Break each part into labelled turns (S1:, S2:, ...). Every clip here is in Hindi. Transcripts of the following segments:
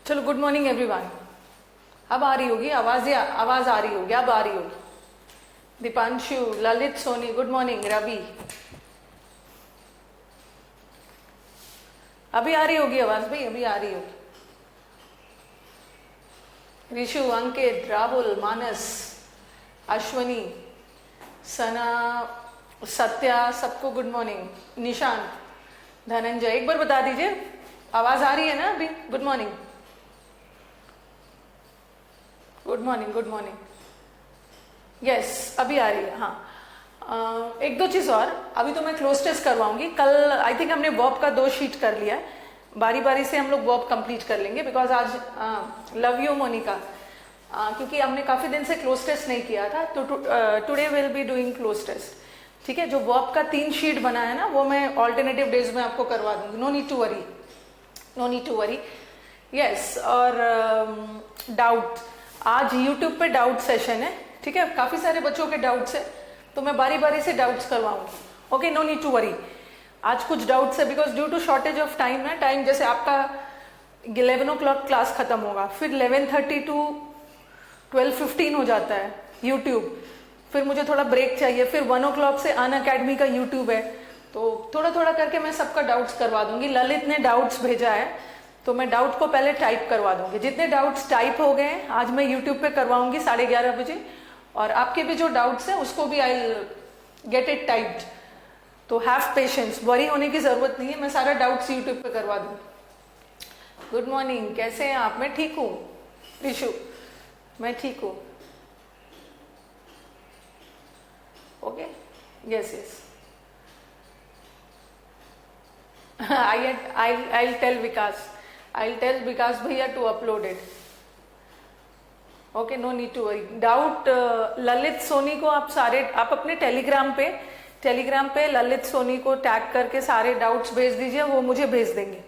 S1: चलो गुड मॉर्निंग एवरीवन। अब आ रही होगी आवाज, या आवाज आ रही होगी, अब आ रही होगी। Deepanshu, Lalit, Soni, good morning. रवि, अभी आ रही होगी आवाज भाई, अभी आ रही होगी। ऋषु, अंकित, राहुल, मानस, अश्वनी, सना, सत्या, सबको गुड मॉर्निंग। निशांत, धनंजय, एक बार बता दीजिए आवाज आ रही है ना अभी? Good morning, good morning, good morning. Yes, अभी आ रही है। हाँ, एक दो चीज और। अभी तो मैं क्लोज टेस्ट करवाऊंगी। कल आई थिंक हमने वॉब का 2 शीट कर लिया है। बारी बारी से हम लोग वॉब कंप्लीट कर लेंगे, बिकॉज आज लव यू मोनिका, क्योंकि हमने काफी दिन से क्लोज टेस्ट नहीं किया था, तो today will be doing cloze test. ठीक है, जो वॉब का 3 शीट बना है ना, वो मैं ऑल्टरनेटिव डेज में आपको करवा दूंगी। No need to worry, no need to worry. Yes, और डाउट, आज यूट्यूब पे डाउट सेशन है। ठीक है, काफी सारे बच्चों के डाउट्स है, तो मैं बारी बारी से डाउट्स करवाऊंगी। Okay, no need to worry. आज कुछ डाउट्स है because due to shortage of time ना, टाइम जैसे आपका 11 o'clock क्लास खत्म होगा, फिर 11:30 to 12:15 हो जाता है यूट्यूब, फिर मुझे थोड़ा ब्रेक चाहिए, फिर 1 o'clock से अनअकैडमी का यूट्यूब है, तो थोड़ा थोड़ा करके मैं सबका डाउट्स करवा दूंगी। ललित ने डाउट्स भेजा है, तो मैं डाउट को पहले टाइप करवा दूंगी। जितने डाउट्स टाइप हो गए आज मैं यूट्यूब पे करवाऊंगी 11:30 बजे, और आपके भी जो डाउट्स हैं उसको भी आई गेट इट टाइप्ड। तो हैव पेशेंस, वरी होने की जरूरत नहीं है, मैं सारा डाउट्स यूट्यूब पे करवा दूंगी। गुड मॉर्निंग, कैसे हैं आप? मैं ठीक हूँ ऋषु, मैं ठीक हूँ। Okay, yes yes, I'll tell Vikas भैया to upload it. Okay, no need to worry. Doubt Lalit Soni को आप अपने टेलीग्राम पे ललित सोनी को टैग करके सारे डाउट्स भेज दीजिए, वो मुझे भेज देंगे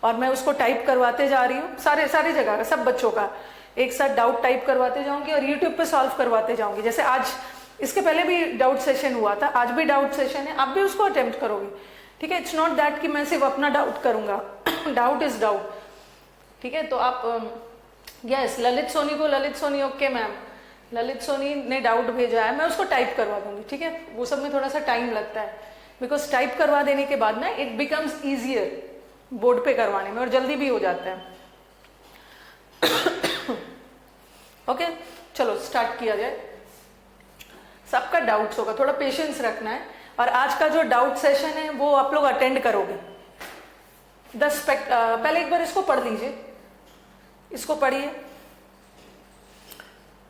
S1: और मैं उसको टाइप करवाते जा रही हूँ। सारे जगह का सब बच्चों का एक साथ डाउट टाइप करवाते जाऊंगी और यूट्यूब पे सॉल्व करवाते जाऊंगी। जैसे आज, इसके पहले भी डाउट सेशन हुआ था, आज भी डाउट सेशन है, आप भी उसको अटेम्प्ट करोगे। ठीक है, इट्स नॉट दैट कि मैं सिर्फ अपना डाउट करूंगा, डाउट इज डाउट। ठीक है, तो आप yes, Lalit Soni, okay ma'am, Lalit Soni ने डाउट भेजा है, मैं उसको टाइप करवा दूंगी। ठीक है, वो सब में थोड़ा सा टाइम लगता है, बिकॉज टाइप करवा देने के बाद ना इट बिकम्स ईजियर बोर्ड पे करवाने में, और जल्दी भी हो जाता है। ओके, चलो स्टार्ट किया जाए। सबका डाउट्स होगा, थोड़ा पेशेंस रखना है, और आज का जो डाउट सेशन है वो आप लोग अटेंड करोगे। पहले एक बार इसको पढ़ लीजिए, इसको पढ़िए।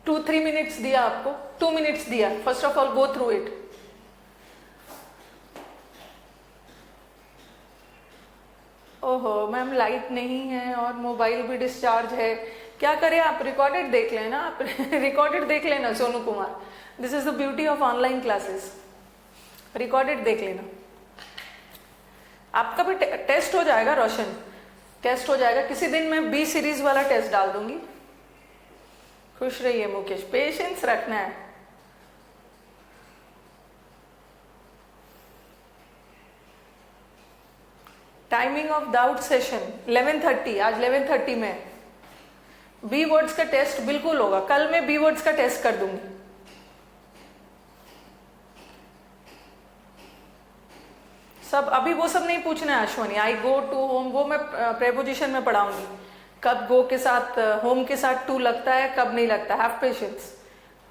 S1: 2-3 मिनट्स दिया आपको, 2 मिनट्स दिया। First of all go through it. ओहो मैम, लाइट नहीं है और मोबाइल भी डिस्चार्ज है, क्या करें? आप रिकॉर्डेड देख लेना, आप रिकॉर्डेड देख लेना Sonu Kumar. This is the beauty of online classes, recorded देख लेना। आपका भी टेस्ट हो जाएगा रोशन, टेस्ट हो जाएगा किसी दिन। मैं बी सीरीज वाला टेस्ट डाल दूंगी। खुश रहिए मुकेश, पेशेंस रखना है। टाइमिंग ऑफ डाउट सेशन 11:30, आज 11:30 में बी वर्ड्स का टेस्ट बिल्कुल होगा। कल मैं बी वर्ड्स का टेस्ट कर दूंगी। सब अभी वो सब नहीं पूछना है अश्वनी। आई गो टू होम, वो मैं प्रेपोजिशन में पढ़ाऊंगी, कब गो के साथ होम के साथ टू लगता है, कब नहीं लगता। Have patience.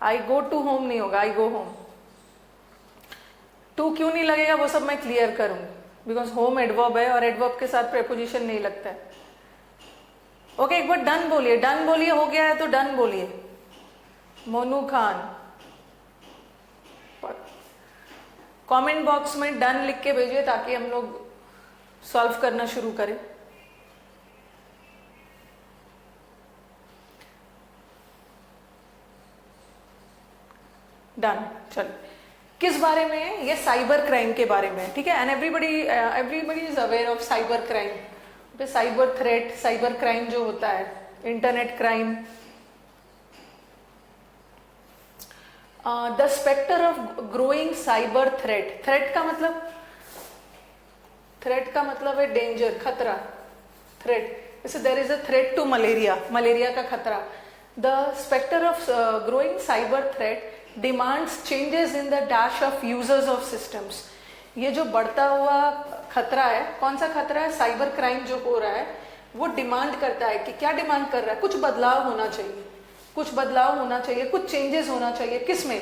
S1: I go to home नहीं होगा, आई गो होम। टू क्यों नहीं लगेगा वो सब मैं क्लियर करूंगी, बिकॉज होम एडवर्ब है और एडवर्ब के साथ प्रेपोजिशन नहीं लगता है। ओके, एक बार डन बोलिए, डन बोलिए, हो गया है तो डन बोलिए। मोनू खान, कमेंट बॉक्स में डन लिख के भेजिए ताकि हम लोग सॉल्व करना शुरू करें। डन। चलो, किस बारे में है ये? साइबर क्राइम के बारे में। ठीक है, and everybody is aware of cyber crime. Cyber threat, cyber crime जो होता है, internet crime. The spectre of growing cyber threat. Threat का मतलब है डेंजर, खतरा। थ्रेट जैसे there is a threat to malaria, मलेरिया का खतरा, the spectre of growing cyber threat demands changes in the dash of users of systems. ये जो बढ़ता हुआ खतरा है, कौन सा खतरा है? साइबर क्राइम जो हो रहा है वो डिमांड करता है कि क्या डिमांड कर रहा है? कुछ बदलाव होना चाहिए, कुछ बदलाव होना चाहिए, कुछ चेंजेस होना चाहिए। किसमें?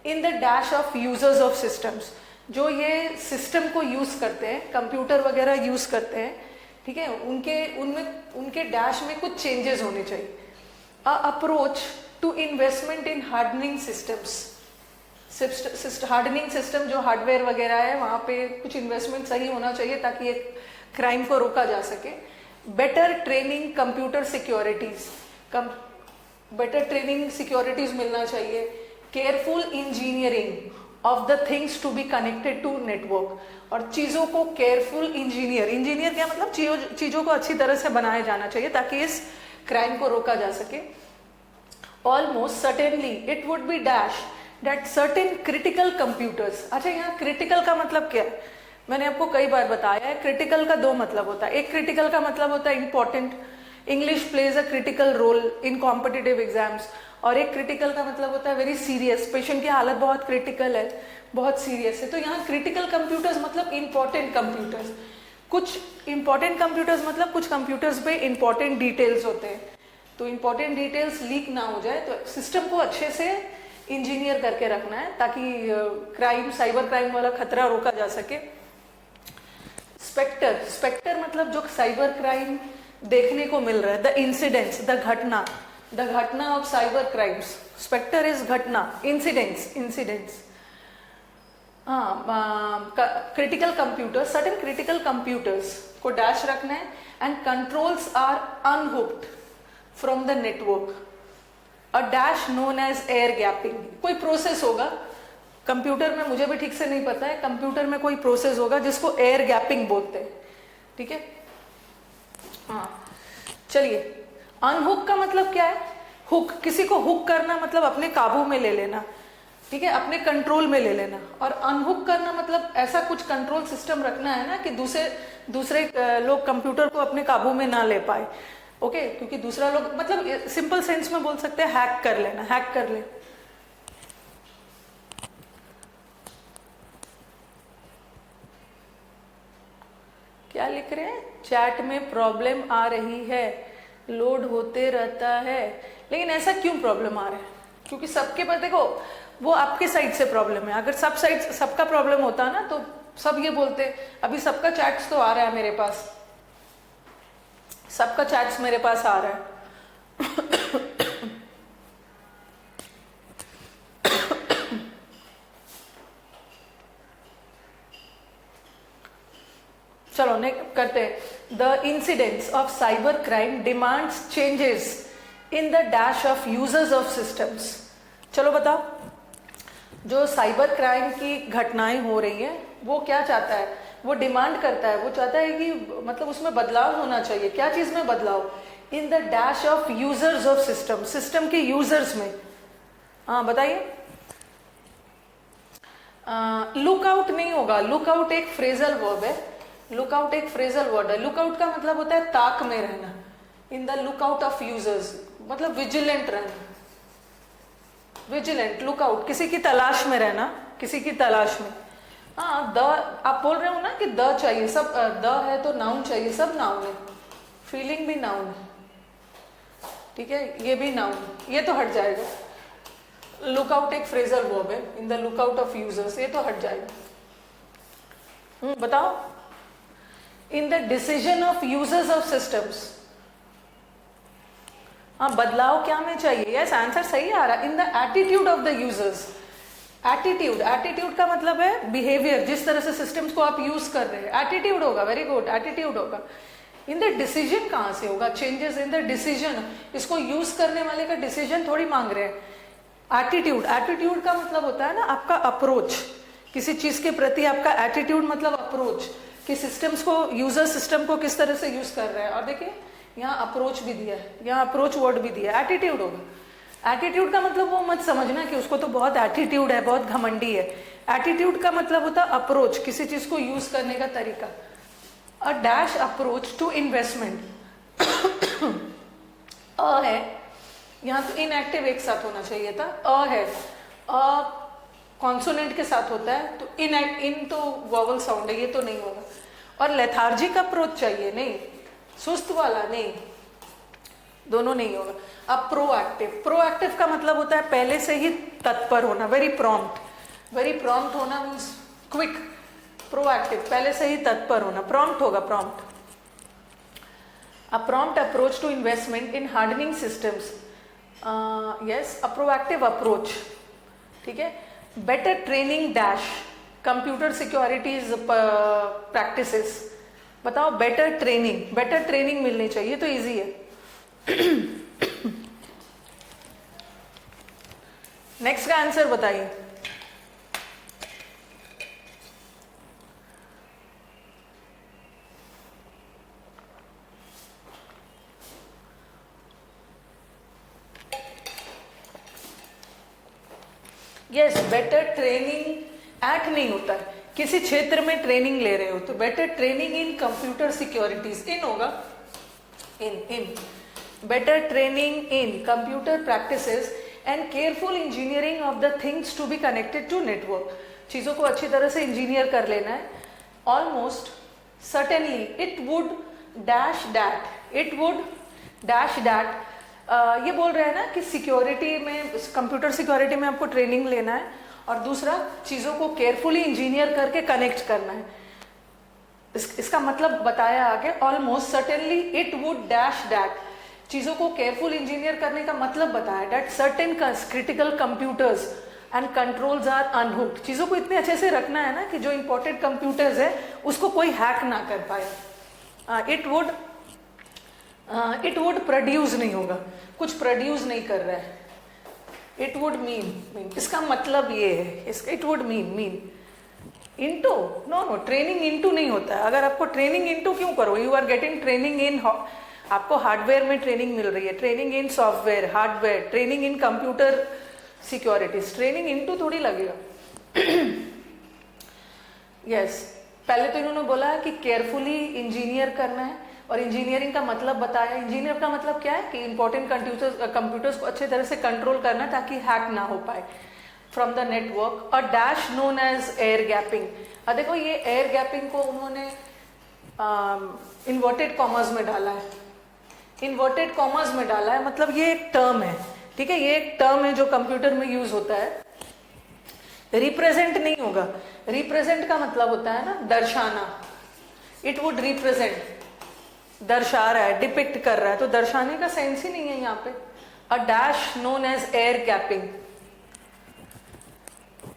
S1: इन the dash of users of systems. जो ये सिस्टम को यूज करते हैं, कंप्यूटर वगैरह यूज करते हैं, ठीक है, उनके डैश में कुछ चेंजेस होने चाहिए। A approach to investment in hardening systems, hardening system जो हार्डवेयर वगैरह है वहां पे कुछ इन्वेस्टमेंट सही होना चाहिए ताकि ये क्राइम को रोका जा सके। Better training computer securities, better training securities मिलना चाहिए। Careful engineering of the things to be connected to network, और चीजों को केयरफुल इंजीनियर क्या मतलब? चीजों को अच्छी तरह से बनाया जाना चाहिए ताकि इस क्राइम को रोका जा सके। Almost certainly it would be dash that certain critical computers. अच्छा, यहाँ क्रिटिकल का मतलब क्या है? मैंने आपको कई बार बताया है, क्रिटिकल का दो मतलब होता है। एक क्रिटिकल का मतलब होता है important, English plays a critical role in competitive exams, और एक क्रिटिकल का मतलब होता है वेरी सीरियस, पेशेंट की हालत बहुत क्रिटिकल है, बहुत सीरियस है। तो यहाँ क्रिटिकल कंप्यूटर्स मतलब इंपॉर्टेंट कंप्यूटर्स। कुछ इंपॉर्टेंट कंप्यूटर्स मतलब कुछ कंप्यूटर्स पे इंपॉर्टेंट डिटेल्स होते हैं, तो इंपॉर्टेंट डिटेल्स लीक ना हो जाए, तो सिस्टम को अच्छे से इंजीनियर करके रखना है ताकि क्राइम, साइबर क्राइम वाला खतरा रोका जा सके। स्पेक्टर, स्पेक्टर मतलब जो साइबर क्राइम देखने को मिल रहा है, द इंसिडेंट्स, द घटना of cyber crimes. Spectre is घटना, इंसिडेंट्स। हाँ, critical computer, certain critical computers को डैश रखना है। And controls are unhooked from the network, a dash known as air gapping. कोई प्रोसेस होगा कंप्यूटर में, मुझे भी ठीक से नहीं पता है, कंप्यूटर में कोई प्रोसेस होगा जिसको एयर गैपिंग बोलते हैं, ठीक है। हाँ चलिए, अनहुक का मतलब क्या है? हुक, किसी को हुक करना मतलब अपने काबू में ले लेना, ठीक है, अपने कंट्रोल में ले लेना। और अनहुक करना मतलब ऐसा कुछ कंट्रोल सिस्टम रखना है ना कि दूसरे लोग कंप्यूटर को अपने काबू में ना ले पाए। ओके, क्योंकि दूसरा लोग, मतलब सिंपल सेंस में बोल सकते हैं हैक कर लेना, हैक कर ले। क्या लिख रहे हैं? चैट में प्रॉब्लम आ रही है, लोड होते रहता है। लेकिन ऐसा क्यों प्रॉब्लम आ रहा है? क्योंकि सबके पास, देखो वो आपके साइड से प्रॉब्लम है। अगर सबका प्रॉब्लम होता ना तो सब ये बोलते, अभी सबका चैट्स तो आ रहा है मेरे पास, सबका चैट्स मेरे पास आ रहा है। चलो नेक्स्ट करते हैं। The incidents of cyber crime demands changes in the dash of users of systems. चलो बताओ, जो साइबर क्राइम की घटनाएं हो रही हैं वो क्या चाहता है? वो डिमांड करता है, वो चाहता है कि मतलब उसमें बदलाव होना चाहिए। क्या चीज में बदलाव? इन the dash of users of system, system के यूजर्स में। हाँ बताइए। लुकआउट नहीं होगा, लुकआउट एक फ्रेजल वर्ब है, लुकआउट एक फ्रेजल वर्ड है। लुकआउट का मतलब होता है ताक में रहना। In the lookout of users मतलब विजिलेंट रहना, विजिलेंट, लुकआउट, किसी की तलाश में रहना, किसी की तलाश में। हाँ, द आप बोल रहे हो ना कि द चाहिए, सब द है तो नाउन चाहिए, सब नाउन है, फीलिंग भी नाउन है, ठीक है, ये भी नाउन, ये तो हट जाएगा। लुकआउट एक फ्रेजल वर्ब है, in the lookout of users, ये तो हट जाएगा। बताओ। In the decision of users of systems, हाँ बदलाव क्या में चाहिए? यस, आंसर सही आ रहा है। In the attitude of the users, attitude, attitude का मतलब है बिहेवियर, जिस तरह से सिस्टम्स को आप यूज कर रहे हैं, एटीट्यूड होगा। वेरी गुड, एटीट्यूड होगा। इन द डिसीजन कहां से होगा? चेंजेस इन द डिसीजन, इसको यूज करने वाले का डिसीजन थोड़ी मांग रहे हैं। एटीट्यूड, एटीट्यूड का मतलब होता है ना आपका अप्रोच, किसी चीज के प्रति आपका एटीट्यूड मतलब अप्रोच, कि सिस्टम्स को, यूजर सिस्टम को किस तरह से यूज कर रहे हैं। और देखिए यहाँ अप्रोच भी दिया है, यहाँ अप्रोच वर्ड भी दिया है, एटीट्यूड होगा। एटीट्यूड का मतलब वो मत समझना कि उसको तो बहुत एटीट्यूड है, बहुत घमंडी है। एटीट्यूड का मतलब होता है अप्रोच, किसी चीज को यूज करने का तरीका। A dash approach to investment a है, यहाँ तो इनएक्टिव एक साथ होना चाहिए था, अ है, अ कॉन्सोनेंट के साथ होता है, तो इन तो वॉवल साउंड है, ये तो नहीं होगा। और लेथार्जिक अप्रोच चाहिए, नहीं सुस्त वाला नहीं, दोनों नहीं होगा। अब प्रोएक्टिव, प्रोएक्टिव का मतलब होता है पहले से ही तत्पर होना, वेरी प्रॉम्प्ट होना मीन्स क्विक। प्रोएक्टिव पहले से ही तत्पर होना, प्रॉम्प्ट होगा, prompt. A prompt approach to investment in hardening systems, yes, a proactive approach, ठीक है। better training dash computer securities practices, बताओ बेटर ट्रेनिंग मिलनी चाहिए, तो इजी है। नेक्स्ट का आंसर बताइए। यस, बेटर ट्रेनिंग एट नहीं होता है, किसी क्षेत्र में ट्रेनिंग ले रहे हो तो better training in computer securities, इन होगा, in better training in computer practices and careful engineering of the things to be connected to network, चीजों को अच्छी तरह से इंजीनियर कर लेना है। Almost certainly it would dash that, ये बोल रहे हैं ना कि सिक्योरिटी में, कंप्यूटर सिक्योरिटी में आपको ट्रेनिंग लेना है, और दूसरा चीज़ों को केयरफुली इंजीनियर करके कनेक्ट करना है। इसका मतलब बताया आगे, almost certainly it would dash that, चीज़ों को केयरफुल इंजीनियर करने का मतलब बताया, that certain critical computers and controls are unhooked, चीज़ों को इतने अच्छे से रखना है ना कि जो इंपॉर्टेंट कंप्यूटर्स है उसको कोई हैक ना कर पाए। इट वुड प्रोड्यूस नहीं होगा, कुछ प्रोड्यूस नहीं कर रहा है। इट वुड मीन, इसका मतलब ये है, इसका it would mean into, no training into नहीं होता है। अगर आपको ट्रेनिंग इनटू क्यों करो, you are getting training in, आपको हार्डवेयर में ट्रेनिंग मिल रही है, training in software, hardware, training in computer securities, training into थोड़ी लगेगा। यस, पहले तो इन्होंने बोला कि केयरफुली इंजीनियर करना है, और इंजीनियरिंग का मतलब बताया। इंजीनियर का मतलब क्या है कि इंपॉर्टेंट कंप्यूटर्स को अच्छे तरह से कंट्रोल करना ताकि हैक ना हो पाए फ्रॉम द नेटवर्क। और dash known as air gapping, देखो ये एयर गैपिंग को उन्होंने इन्वर्टेड कॉमर्स में डाला है, इन्वर्टेड कॉमर्स में डाला है, मतलब ये एक टर्म है, ठीक है, ये एक टर्म है जो कंप्यूटर में यूज होता है। रिप्रेजेंट नहीं होगा, रिप्रेजेंट का मतलब होता है ना दर्शाना, इट वुड रिप्रेजेंट, दर्शा रहा है, डिपिक्ट कर रहा है, तो दर्शाने का सेंस ही नहीं है यहाँ पे। A dash known as air gapping.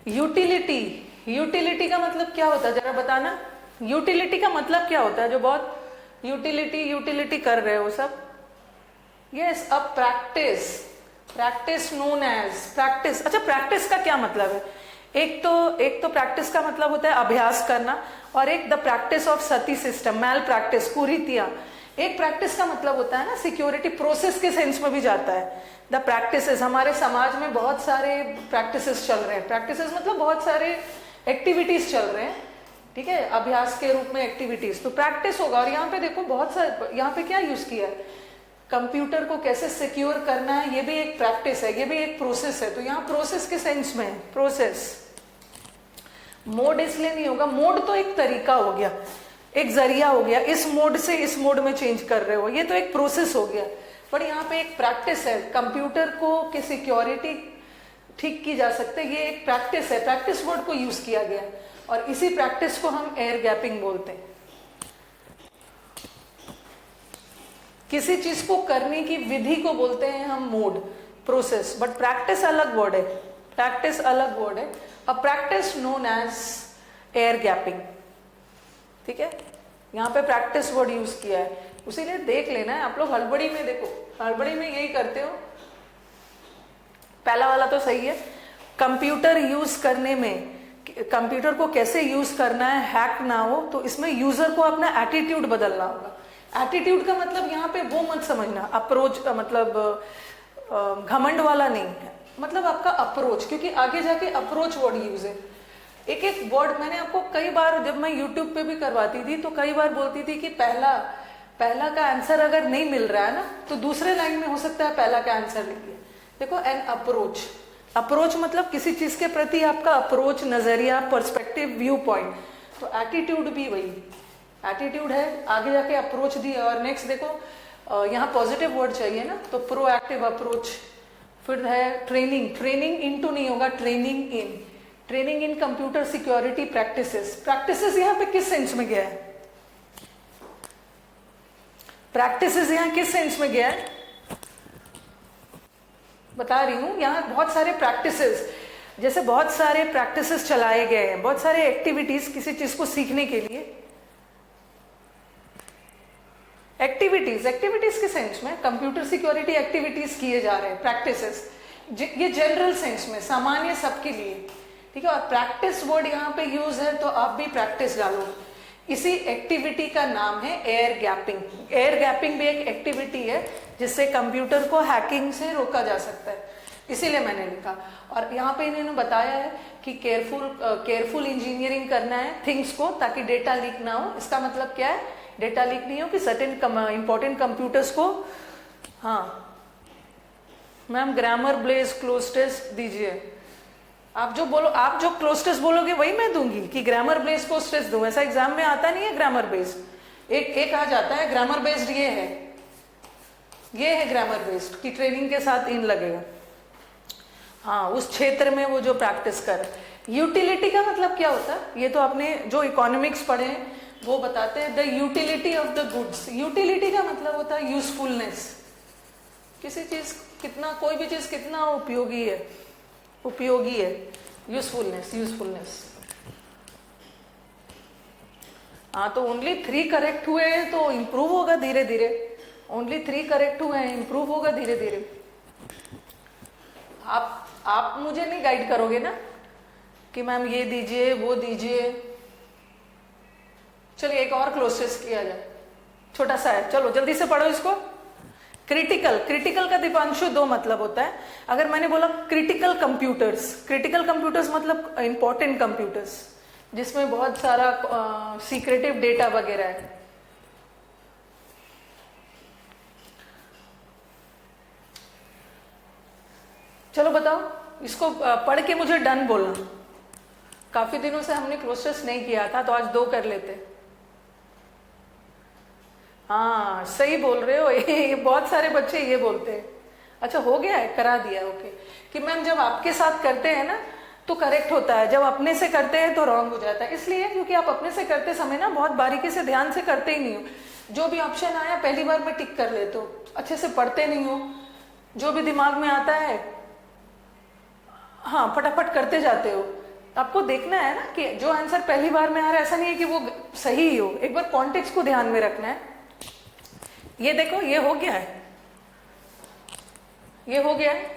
S1: Utility का मतलब क्या होता है जरा बताना, यूटिलिटी का मतलब क्या होता है, जो बहुत यूटिलिटी कर रहे हो सब। Yes, a practice known as practice. अच्छा, प्रैक्टिस का क्या मतलब है? एक तो प्रैक्टिस का मतलब होता है अभ्यास करना, और एक the practice of sati system, malpractice, कुरीतियां। एक प्रैक्टिस का मतलब होता है ना सिक्योरिटी प्रोसेस के सेंस में भी जाता है। द प्रैक्टिसेस, हमारे समाज में बहुत सारे प्रैक्टिसेस चल रहे हैं, प्रैक्टिसेस मतलब बहुत सारे एक्टिविटीज चल रहे हैं, ठीक है, अभ्यास के रूप में एक्टिविटीज, तो प्रैक्टिस होगा। और यहाँ पे देखो बहुत सारे, यहाँ पे क्या यूज किया है, कंप्यूटर को कैसे सिक्योर करना है, ये भी एक प्रैक्टिस है, ये भी एक प्रोसेस है, तो यहाँ प्रोसेस के सेंस में प्रोसेस। मोड इसलिए नहीं होगा, मोड तो एक तरीका हो गया, एक जरिया हो गया, इस मोड से इस मोड में चेंज कर रहे हो, ये तो एक प्रोसेस हो गया। पर यहाँ पे एक प्रैक्टिस है, कंप्यूटर को की सिक्योरिटी ठीक की जा सकते, ये एक प्रैक्टिस है, प्रैक्टिस वर्ड को यूज किया गया, और इसी प्रैक्टिस को हम एयर गैपिंग बोलते हैं। किसी चीज को करने की विधि को बोलते हैं हम मोड, प्रोसेस, बट प्रैक्टिस अलग वर्ड है, प्रैक्टिस अलग वर्ड है। A practice known as air gapping, ठीक है, यहाँ पे प्रैक्टिस वर्ड यूज किया है, उसीलिए देख लेना है। आप लोग हड़बड़ी में देखो, हड़बड़ी में यही करते हो। पहला वाला तो सही है, कंप्यूटर यूज करने में, कंप्यूटर को कैसे यूज करना है हैक ना हो, तो इसमें यूजर को अपना एटीट्यूड बदलना होगा। एटीट्यूड का मतलब यहाँ पे वो मत समझना अप्रोच, मतलब घमंड वाला नहीं है, मतलब आपका अप्रोच, क्योंकि आगे जाके अप्रोच वर्ड यूज है। एक एक वर्ड मैंने आपको कई बार, जब मैं यूट्यूब पे भी करवाती थी तो कई बार बोलती थी कि पहला पहला का आंसर अगर नहीं मिल रहा है ना, तो दूसरे लाइन में हो सकता है पहला का आंसर लिखिए। देखो, एन अप्रोच, अप्रोच मतलब किसी चीज के प्रति आपका अप्रोच, नजरिया, पर्सपेक्टिव, व्यू पॉइंट। तो एटीट्यूड भी वही एटीट्यूड है, आगे जाके अप्रोच दी। और नेक्स्ट देखो, यहाँ पॉजिटिव वर्ड चाहिए ना, तो प्रोएक्टिव अप्रोच। फिर है ट्रेनिंग, ट्रेनिंग इनटू नहीं होगा, training in, training in computer security practices. Practices यहाँ पे किस सेंस में गया है? प्रैक्टिसेस यहाँ किस सेंस में गया है बता रही हूं। यहाँ बहुत सारे प्रैक्टिसेस, जैसे बहुत सारे प्रैक्टिसेस चलाए गए हैं, बहुत सारे एक्टिविटीज किसी चीज को सीखने के लिए। एक्टिविटीज, एक्टिविटीज के सेंस में कंप्यूटर सिक्योरिटी एक्टिविटीज किए जा रहे हैं, प्रैक्टिसेस, ये जनरल सेंस में, सामान्य सबके लिए, ठीक है। और प्रैक्टिस वर्ड यहाँ पे यूज है, तो आप भी प्रैक्टिस डालो। इसी एक्टिविटी का नाम है एयर गैपिंग। एयर गैपिंग भी एक एक्टिविटी है जिससे कंप्यूटर को हैकिंग से रोका जा सकता है, इसीलिए मैंने लिखा। और यहाँ पे इन्होंने बताया है कि केयरफुल इंजीनियरिंग करना है थिंग्स को, ताकि डेटा लीक ना हो। इसका मतलब क्या है? डेटा लीक नहीं हो कि सर्टेन इंपॉर्टेंट कंप्यूटर्स को। हाँ ma'am, grammar please cloze test दीजिए। आप जो क्लोज टेस्ट बोलोगे वही मैं दूंगी कि ग्रामर बेस्ड क्लोज टेस्ट दूं। ऐसा एग्जाम में आता नहीं है ग्रामर बेस्ड। एक आ जाता है ग्रामर बेस्ड, ये है ग्रामर बेस्ड की ट्रेनिंग के साथ इन लगेगा। हाँ, उस क्षेत्र में वो जो प्रैक्टिस कर। यूटिलिटी का मतलब क्या होता है? ये तो आपने जो इकोनॉमिक्स पढ़े हैं वो बताते हैं, the utility of the goods. Utility का मतलब होता है यूजफुलनेस, किसी चीज कितना, कोई भी चीज कितना उपयोगी है, यूजफुलनेस। हाँ, तो ओनली 3 करेक्ट हुए हैं तो इंप्रूव होगा धीरे धीरे। ओनली 3 करेक्ट हुए हैं, इंप्रूव होगा धीरे धीरे। आप मुझे नहीं गाइड करोगे ना कि मैम ये दीजिए वो दीजिए। चलिए एक और क्लोज टेस्ट किया जाए, छोटा सा है, चलो जल्दी से पढ़ो इसको। क्रिटिकल का दीपांशु 2 मतलब होता है। अगर मैंने बोला क्रिटिकल कंप्यूटर्स मतलब इंपॉर्टेंट कंप्यूटर्स जिसमें बहुत सारा सीक्रेटिव डेटा वगैरह है। चलो बताओ, इसको पढ़ के मुझे डन बोलना। काफी दिनों से हमने क्लोज टेस्ट नहीं किया था, तो आज 2 कर लेते। हाँ सही बोल रहे हो, ये बहुत सारे बच्चे ये बोलते हैं। अच्छा हो गया है, करा दिया, ओके। कि मैम जब आपके साथ करते हैं ना तो करेक्ट होता है, जब अपने से करते हैं तो रॉन्ग हो जाता है। इसलिए क्योंकि आप अपने से करते समय ना बहुत बारीकी से ध्यान से करते ही नहीं हो। जो भी ऑप्शन आया पहली बार में टिक कर लेते हो, अच्छे से पढ़ते नहीं हो। जो भी दिमाग में आता है हाँ फटाफट करते जाते हो। आपको देखना है ना कि जो आंसर पहली बार में आ रहा है ऐसा नहीं है कि वो सही ही हो, एक बार कॉन्टेक्स्ट को ध्यान में रखना है। ये देखो, ये हो गया है, ये हो गया है।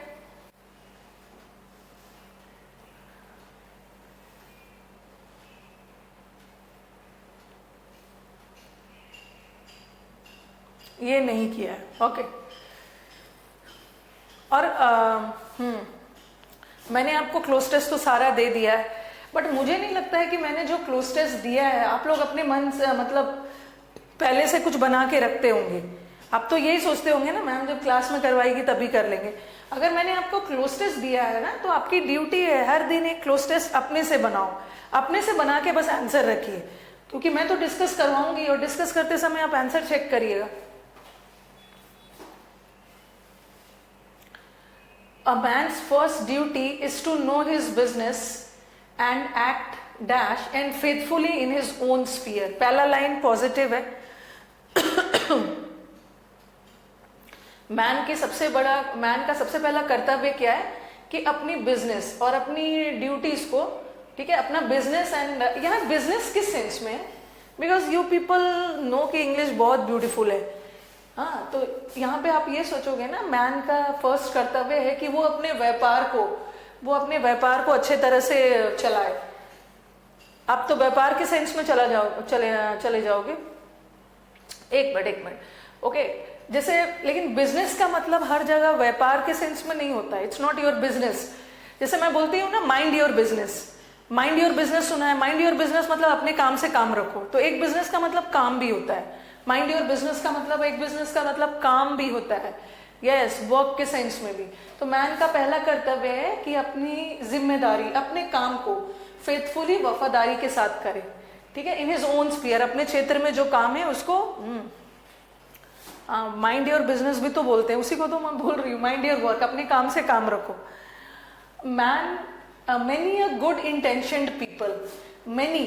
S1: ये नहीं किया है, ओके। और मैंने आपको क्लोज टेस्ट तो सारा दे दिया है, बट मुझे नहीं लगता है कि मैंने जो क्लोज टेस्ट दिया है आप लोग अपने मन से मतलब पहले से कुछ बना के रखते होंगे। आप तो यही सोचते होंगे ना मैम जब क्लास में करवाएगी तभी कर लेंगे। अगर मैंने आपको क्लोज टेस्ट दिया है ना तो आपकी ड्यूटी है हर दिन एक क्लोज टेस्ट अपने से बनाओ, अपने से बना के बस आंसर रखिए, क्योंकि मैं तो डिस्कस करवाऊंगी और डिस्कस करते समय आप आंसर चेक करिएगा। A man's first duty is to know his business and act dash and faithfully in his own sphere। पहला लाइन पॉजिटिव है। मैन का सबसे पहला कर्तव्य क्या है कि अपनी बिजनेस और अपनी ड्यूटीज को, ठीक है, अपना बिजनेस एंड यहाँ बिजनेस किस सेंस में है, बिकॉज यू पीपल नो कि इंग्लिश बहुत ब्यूटीफुल है। हाँ, तो यहाँ पे आप ये सोचोगे ना मैन का फर्स्ट कर्तव्य है कि वो अपने व्यापार को अच्छे तरह से चलाए। आप तो व्यापार के सेंस में चले जाओगे। एक मिनट, ओके। जैसे लेकिन बिजनेस का मतलब हर जगह व्यापार के सेंस में नहीं होता है। It's not your business. जैसे मैं बोलती हूँ ना माइंड योर बिजनेस सुना है। माइंड योर बिजनेस मतलब अपने काम से काम रखो। तो एक बिजनेस का मतलब काम भी होता है। माइंड योर बिजनेस का मतलब, एक बिजनेस का मतलब काम भी होता है, यस, वर्क के सेंस में भी। तो मैन का पहला कर्तव्य है कि अपनी जिम्मेदारी, अपने काम को फेथफुली, वफादारी के साथ करे, ठीक है, इन हिज ओन स्फीयर, अपने क्षेत्र में जो काम है उसको, माइंड योर बिजनेस भी तो बोलते हैं, उसी को तो मैं बोल रही हूँ, माइंड योर वर्क, अपने काम से काम रखो। Man, many a good intentioned people, many,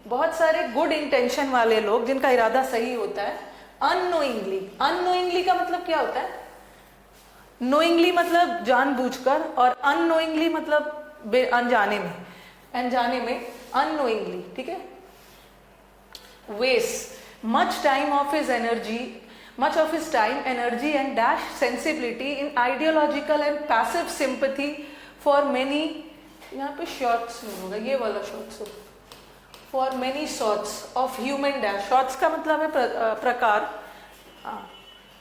S1: बहुत सारे गुड इंटेंशन वाले लोग जिनका इरादा सही होता है, अननोइंगली, अननोइंगली का मतलब क्या होता है, नोइंगली मतलब जानबूझकर, और अननोइंगली मतलब अनजाने में, अनजाने में, अननोइंगली, ठीक है, waste much time of his energy, much of his time, energy and dash sensibility in ideological and passive sympathy for many, यहाँ पे shorts नहीं होगा, ये वाला shorts हो, for many sorts of human dash, shorts का मतलब है प्रकार,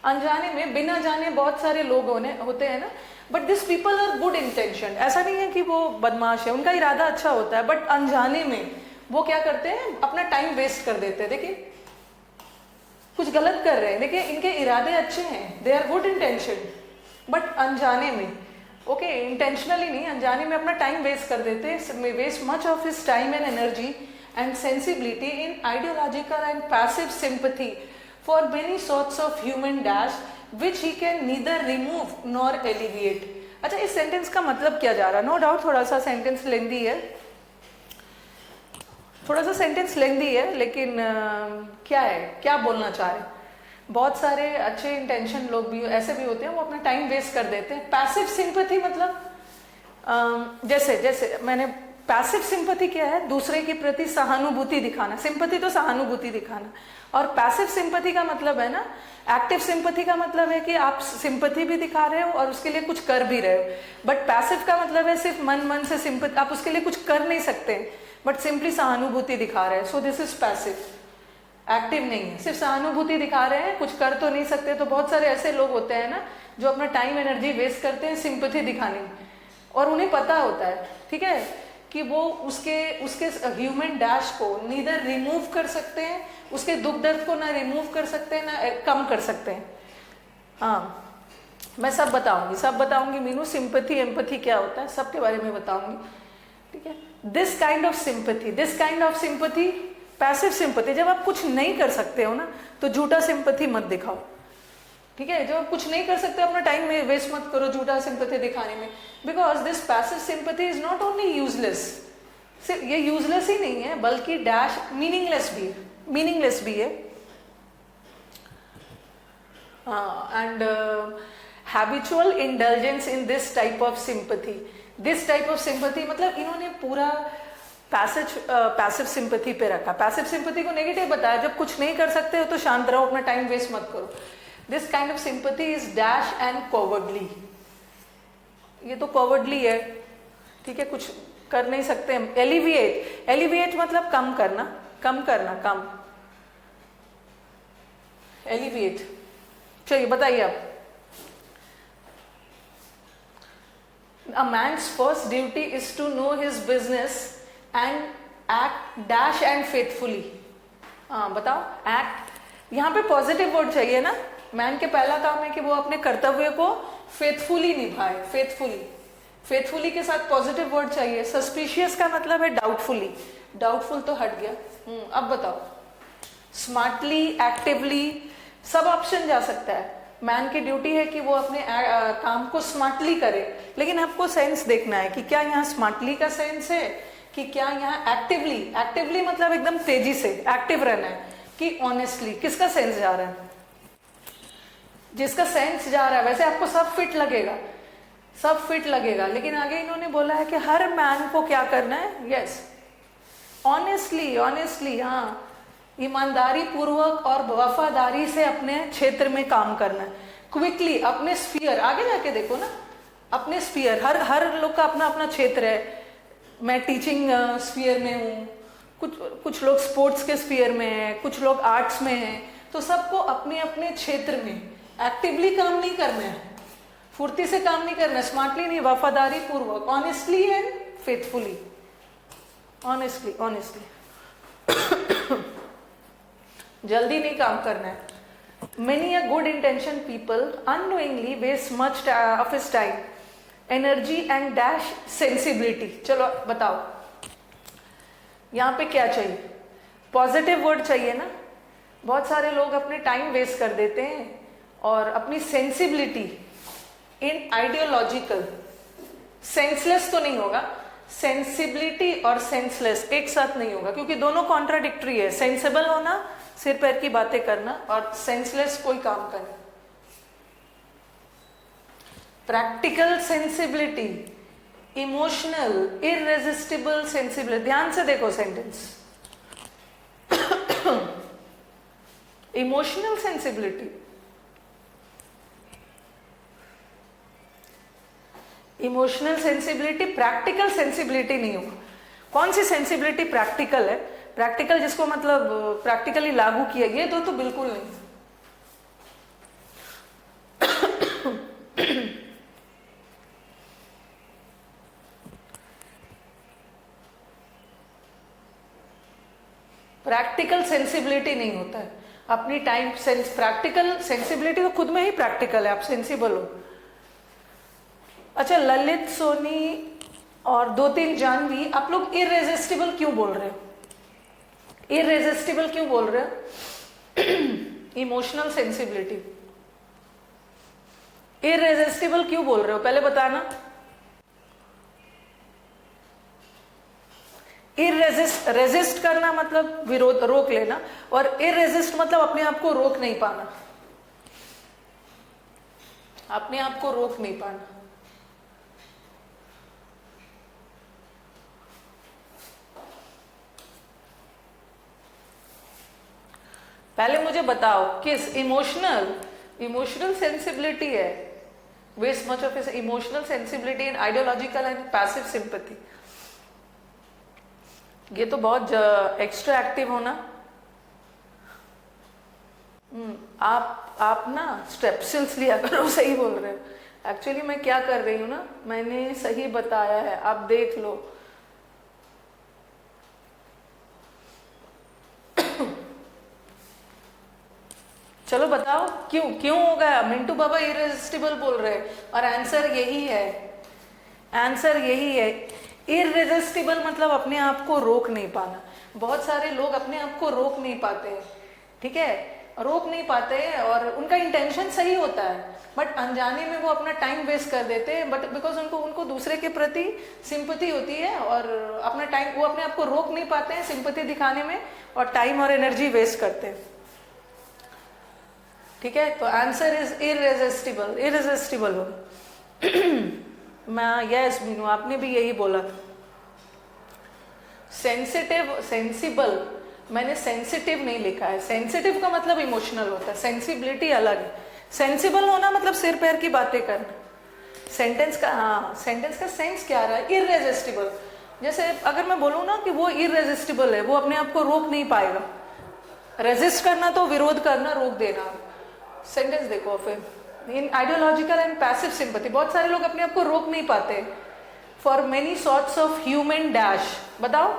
S1: अनजाने में, बिना जाने बहुत सारे लोग होते हैं ना, but this people are good intention, ऐसा नहीं है कि वो बदमाश है, उनका इरादा अच्छा होता है, बट अनजाने में वो क्या करते हैं, अपना टाइम वेस्ट कर देते हैं। देखिए कुछ गलत कर रहे हैं, देखिए इनके इरादे अच्छे हैं, दे आर गुड इंटेंशन, बट अनजाने में, ओके, इंटेंशनली नहीं, अनजाने में अपना टाइम वेस्ट कर देते हैं, waste much of his time and energy and sensibility in ideological and passive sympathy for many sorts of human dash which he can neither remove nor alleviate. अच्छा, इस सेंटेंस का मतलब क्या जा रहा है? नो डाउट थोड़ा सा सेंटेंस लेंदी है, थोड़ा सा सेंटेंस लेंदी है, लेकिन क्या है, क्या बोलना चाह रहे हैं? बहुत सारे अच्छे इंटेंशन लोग भी ऐसे भी होते हैं, वो अपना टाइम वेस्ट कर देते हैं। पैसिव सिंपैथी मतलब जैसे मैंने, पैसिव सिंपैथी क्या है? दूसरे के प्रति सहानुभूति दिखाना। सिंपैथी तो सहानुभूति दिखाना, और पैसिव सिंपैथी का मतलब है ना, एक्टिव सिंपैथी का मतलब है कि आप सिंपैथी भी दिखा रहे हो और उसके लिए कुछ कर भी रहे हो, बट पैसिव का मतलब है सिर्फ मन से सिंपैथी, आप उसके लिए कुछ कर नहीं सकते बट सिंपली सहानुभूति दिखा रहे हैं, so this is passive. Active नहीं है, सिर्फ सहानुभूति दिखा रहे हैं, कुछ कर तो नहीं सकते। तो बहुत सारे ऐसे लोग होते हैं ना जो अपना टाइम एनर्जी वेस्ट करते हैं सिंपैथी दिखाने में, और उन्हें पता होता है, ठीक है, कि वो उसके ह्यूमन डैश को नीदर रिमूव कर सकते हैं, उसके दुख दर्द को ना रिमूव कर सकते हैं ना कम कर सकते हैं। हाँ, मैं सब बताऊंगी मीनू, सिंपैथी एम्पैथी क्या होता है, सबके बारे में बताऊंगी, ठीक है। This kind of sympathy, passive sympathy, जब आप कुछ नहीं कर सकते हो ना तो झूठा सिंपैथी मत दिखाओ, ठीक है। जब आप कुछ नहीं कर सकते अपना टाइम में वेस्ट मत करो झूठा सिंपैथी दिखाने में, because this passive sympathy is not only useless, सिर्फ ये यूजलेस ही नहीं है बल्कि डैश मीनिंगलेस भी है। And habitual indulgence in this type of sympathy मतलब इन्होंने पूरा पैसिव सिंपैथी पे रखा, पैसिव सिंपैथी को नेगेटिव बताया, जब कुछ नहीं कर सकते हो तो शांत रहो, अपना टाइम वेस्ट मत करो। This kind of sympathy is dash and cowardly, ये तो कॉवर्डली है, ठीक है, कुछ कर नहीं सकते। एलिविएट मतलब कम करना, एलिविएट। चलिए बताइए आप। A man's first duty is to know his business and act dash and faithfully। बताओ, act, यहाँ पे पॉजिटिव वर्ड चाहिए ना। मैन के पहला काम है कि वो अपने कर्तव्य को फेथफुली निभाए, फेथफुली के साथ पॉजिटिव वर्ड चाहिए। सस्पिशियस का मतलब है डाउटफुल तो हट गया। अब बताओ, स्मार्टली, एक्टिवली, सब ऑप्शन जा सकता है। मैन की ड्यूटी है कि वो अपने काम को स्मार्टली करे, लेकिन आपको सेंस देखना है कि क्या यहाँ स्मार्टली का सेंस है कि क्या यहाँ एक्टिवली मतलब एकदम तेजी से एक्टिव रहना है, कि ऑनेस्टली, किसका सेंस जा रहा है? जिसका सेंस जा रहा है वैसे आपको सब फिट लगेगा, लेकिन आगे इन्होंने बोला है कि हर मैन को क्या करना है? यस, ऑनेस्टली, हाँ, ईमानदारी पूर्वक और वफादारी से अपने क्षेत्र में काम करना है। क्विकली अपने स्फीयर, आगे जाके देखो ना, अपने स्फीयर, हर लोग का अपना अपना क्षेत्र है। मैं टीचिंग स्फीयर में हूँ, कुछ लोग स्पोर्ट्स के स्फीयर में है, कुछ लोग आर्ट्स में है, तो सबको अपने अपने क्षेत्र में एक्टिवली काम नहीं करना है, फुर्ती से काम नहीं करना है, स्मार्टली नहीं, वफादारी पूर्वक, ऑनेस्टली एंड फेथफुली, ऑनेस्टली। जल्दी नहीं काम करना है. Many a good intention people unknowingly waste much of his time, energy and dash sensibility. चलो बताओ यहाँ पे क्या चाहिए? पॉजिटिव वर्ड चाहिए ना. बहुत सारे लोग अपने टाइम वेस्ट कर देते हैं और अपनी सेंसिबिलिटी इन आइडियोलॉजिकल, सेंसलेस तो नहीं होगा, सेंसिबिलिटी और सेंसलेस एक साथ नहीं होगा क्योंकि दोनों कॉन्ट्राडिक्टरी है. सेंसिबल होना, सिर पैर की बातें करना, और सेंसलेस कोई काम करना. Practical sensibility, emotional irresistible sensibility. ध्यान से देखो sentence. Emotional sensibility, emotional sensibility, practical sensibility नहीं होगा. कौन सी सेंसिबिलिटी प्रैक्टिकल है? प्रैक्टिकल जिसको मतलब प्रैक्टिकली लागू किया, ये तो बिल्कुल नहीं. प्रैक्टिकल सेंसिबिलिटी नहीं होता है. अपनी टाइम सेंस, प्रैक्टिकल सेंसिबिलिटी तो खुद में ही प्रैक्टिकल है, आप सेंसिबल हो. अच्छा, ललित, सोनी और 2-3 जानवी, आप लोग इररेजिस्टिबल क्यों बोल रहे हो? इररेजिस्टिबल क्यों बोल रहे हो? इमोशनल सेंसिबिलिटी, इररेजिस्टिबल क्यों बोल रहे हो पहले बताना. रेजिस्ट करना मतलब विरोध, रोक लेना, और इररेजिस्ट मतलब अपने आप को रोक नहीं पाना. अपने आप को रोक नहीं पाना. पहले मुझे बताओ किस इमोशनल सेंसिबिलिटी है. Waste much of emotional sensibility in ideological and passive sympathy. ये तो बहुत एक्स्ट्रा एक्टिव होना. आप ना स्ट्रेप्सिल्स लिया करो. सही बोल रहे हो. एक्चुअली मैं क्या कर रही हूँ ना, मैंने सही बताया है, आप देख लो. चलो बताओ क्यों होगा? मिंटू बाबा इररेजिस्टिबल बोल रहे हैं और आंसर यही है. आंसर यही है. इररेजिस्टिबल मतलब अपने आप को रोक नहीं पाना. बहुत सारे लोग अपने आप को रोक नहीं पाते हैं. ठीक है, रोक नहीं पाते हैं और उनका इंटेंशन सही होता है, बट अनजाने में वो अपना टाइम वेस्ट कर देते हैं. बट बिकॉज उनको दूसरे के प्रति सिंपैथी होती है और अपना टाइम, वो अपने आप को रोक नहीं पाते हैं सिंपैथी दिखाने में और टाइम और एनर्जी वेस्ट करते हैं. ठीक है, तो आंसर इज इररेजिस्टिबल. इररेजिस्टिबल होगा. मैं यस मीनू, आपने भी यही बोला था. सेंसिटिव, सेंसिबल, मैंने सेंसिटिव नहीं लिखा है. सेंसिटिव का मतलब इमोशनल होता है, सेंसिबिलिटी अलग है. सेंसिबल होना मतलब सिर पैर की बातें करना. सेंटेंस का, हाँ, सेंटेंस का सेंस क्या रहा है? इररेजिस्टिबल. जैसे अगर मैं बोलूँ ना कि वो इररेजिस्टिबल है, वो अपने आप को रोक नहीं पाएगा. रेजिस्ट करना तो विरोध करना, रोक देना. सेंटेंस देखो फिर. In ideological and passive sympathy, बहुत सारे लोग अपने आप को रोक नहीं पाते. For many sorts of human dash. बताओ,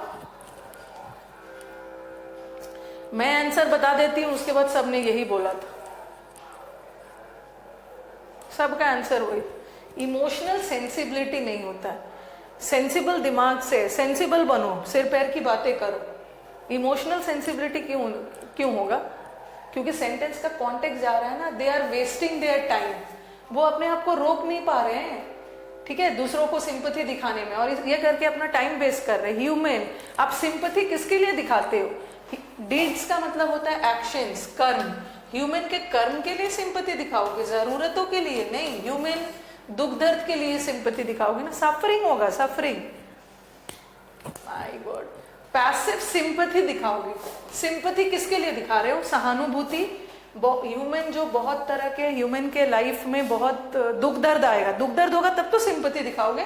S1: मैं आंसर बता देती हूं, उसके बाद सबने यही बोला था. सबका आंसर वही. इमोशनल सेंसिबिलिटी नहीं होता है. सेंसिबल दिमाग से सेंसिबल बनो, सिर पैर की बातें करो. इमोशनल सेंसिबिलिटी क्यों होगा? क्योंकि सेंटेंस का कॉन्टेक्स्ट जा रहा है ना. They are wasting their time. वो अपने आप को रोक नहीं पा रहे हैं. ठीक है, दूसरों को सिंपैथी दिखाने में, और ये करके अपना टाइम वेस्ट कर रहे हैं. ह्यूमन, आप सिंपैथी किसके लिए दिखाते हो? डीड्स का मतलब होता है एक्शंस, कर्म. ह्यूमन के कर्म के लिए सिंपैथी दिखाओगे, जरूरतों के लिए नहीं. ह्यूमन दुख दर्द के लिए सिंपैथी दिखाओगे ना. सफरिंग होगा, suffering. My god. Passive sympathy दिखाओगे. सिंपैथी किसके लिए दिखा रहे हो? सहानुभूति. ह्यूमन जो बहुत तरह के, ह्यूमन के लाइफ में बहुत दुख दर्द आएगा, दुख दर्द होगा तब तो सिंपैथी दिखाओगे.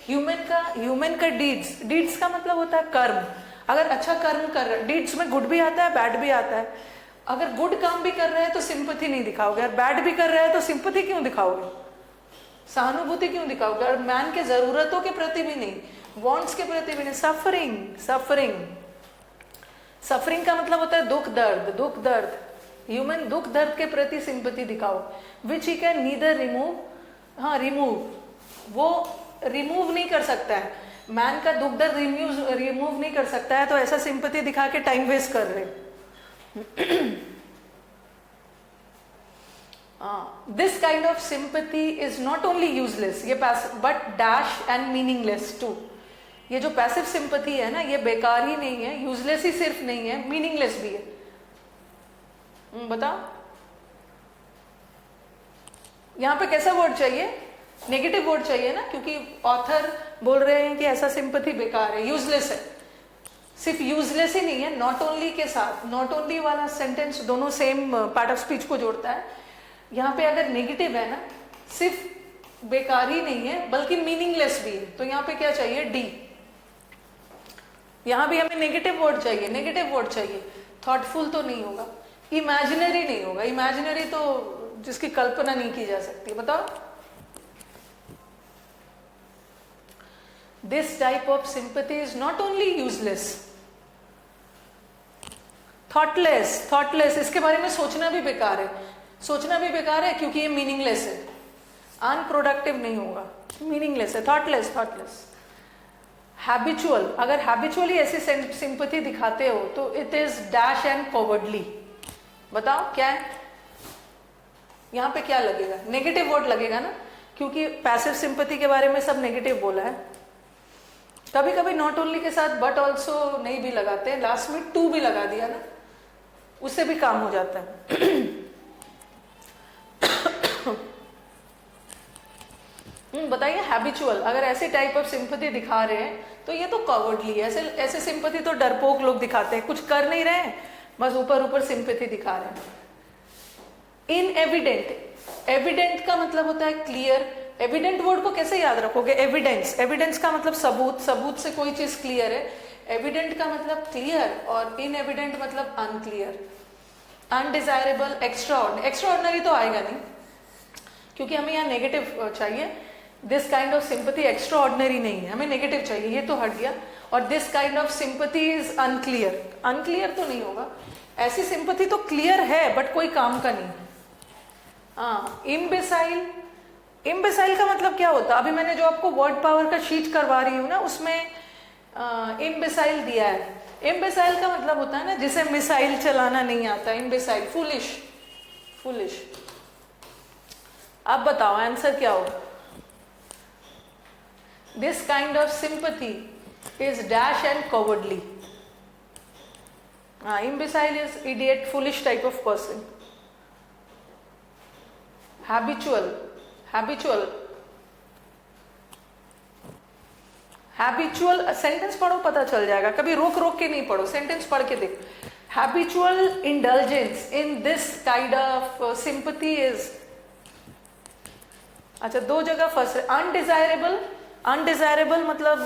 S1: ह्यूमन का डीड्स का मतलब होता है कर्म. अगर अच्छा कर्म कर रहे, डीड्स में गुड भी आता है, बैड भी आता है. अगर गुड काम भी कर रहे हैं तो सिंपैथी नहीं दिखाओगे, और बैड भी कर रहे हैं तो सिंपैथी क्यों दिखाओगे? सहानुभूति क्यों दिखाओगे? और मैन के जरूरतों के प्रति भी नहीं, वांट्स के प्रति भी नहीं. सफरिंग. सफरिंग का मतलब होता है दुख दर्द, दुख दर्द, ह्यूमन दुख दर्द के प्रति सिंपैथी दिखाओ, विच ही कैन नीदर रिमूव, हाँ रिमूव, वो रिमूव नहीं कर सकता है, मैन का दुख दर्द रिमूव नहीं कर सकता है, तो ऐसा सिंपैथी दिखा के टाइम वेस्ट कर रहे। This kind of sympathy is not only useless, ये but dash and meaningless too. ये जो पैसिव सिंपैथी है ना, ये बेकार ही नहीं है, यूजलेस ही सिर्फ नहीं है, मीनिंगलेस भी है। बताओ यहां पे कैसा वर्ड चाहिए? नेगेटिव वर्ड चाहिए ना, क्योंकि ऑथर बोल रहे हैं कि ऐसा सिंपैथी बेकार है, यूजलेस है। सिर्फ यूजलेस ही नहीं है, नॉट ओनली के साथ, नॉट ओनली वाला सेंटेंस दोनों सेम पार्ट ऑफ स्पीच को जोड़ता है। यहाँ पे अगर नेगेटिव है ना, सिर्फ बेकार ही नहीं है बल्कि मीनिंगलेस भी है, तो यहाँ पे क्या चाहिए? डी। यहाँ भी हमें नेगेटिव वर्ड चाहिए, नेगेटिव वर्ड चाहिए। थॉटफुल तो नहीं होगा, इमेजिनरी नहीं होगा, इमेजिनरी तो जिसकी कल्पना नहीं की जा सकती। बताओ this type of sympathy is not only useless, thoughtless, thoughtless, इसके बारे में सोचना भी बेकार है, सोचना भी बेकार है क्योंकि ये मीनिंगलेस है, अनप्रोडक्टिव नहीं होगा, मीनिंगलेस है, थॉटलेस, थॉटलेस। हैबिचुअल, अगर हैबिचुअली ऐसी सिंपैथी दिखाते हो तो it is dash and cowardly. बताओ क्या है यहां पे? क्या लगेगा? नेगेटिव वर्ड लगेगा ना, क्योंकि पैसिव सिंपैथी के बारे में सब नेगेटिव बोला है। कभी कभी नॉट ओनली के साथ बट ऑल्सो नहीं भी लगाते, लास्ट में टू भी लगा दिया ना, उससे भी काम हो जाता है। बताइए हैबिचुअल, अगर ऐसे टाइप ऑफ सिंपैथी दिखा रहे हैं तो ये तो कॉवर्डली है। ऐसे ऐसे सिंपैथी तो डरपोक लोग दिखाते हैं, कुछ कर नहीं रहे हैं, बस ऊपर ऊपर सिंपैथी दिखा रहे हैं। इन एविडेंट, एविडेंट का मतलब होता है क्लियर। एविडेंट वर्ड को कैसे याद रखोगे? एविडेंस, एविडेंस का मतलब सबूत, सबूत से कोई चीज क्लियर है। एविडेंट का मतलब क्लियर और इन एविडेंट मतलब अनक्लियर। अनडिजायरेबल, एक्स्ट्राऑर्डिनरी, एक्स्ट्राऑर्डिनरी तो आएगा नहीं क्योंकि हमें यहाँ नेगेटिव चाहिए। This kind of sympathy extraordinary नहीं है, हमें नेगेटिव चाहिए, ये तो हट गया। और this kind of sympathy is unclear, unclear तो नहीं होगा, ऐसी सिंपैथी तो क्लियर है बट कोई काम का नहीं है। हाँ, इम्बेसाइल, इम्बेसाइल का मतलब क्या होता है? अभी मैंने जो आपको वर्ड पावर का शीट करवा रही हूँ ना, उसमें इम्बेसाइल दिया है। इम्बेसाइल का मतलब होता है ना जिसे मिसाइल चलाना नहीं आता, इम्बेसाइल, फुलिश, फुलिश। अब बताओ आंसर क्या होगा? This kind of sympathy is dash and cowardly. Imbecile is idiot, foolish type of person. Habitual, habitual, habitual sentence पढ़ो पता चल जाएगा, कभी रोक रोक के नहीं पढ़ो, सेंटेंस पढ़ के देखो। Habitual indulgence in this kind of sympathy is, अच्छा दो जगह फंस रहे। अनडिजायरेबल, अनडिजायरेबल मतलब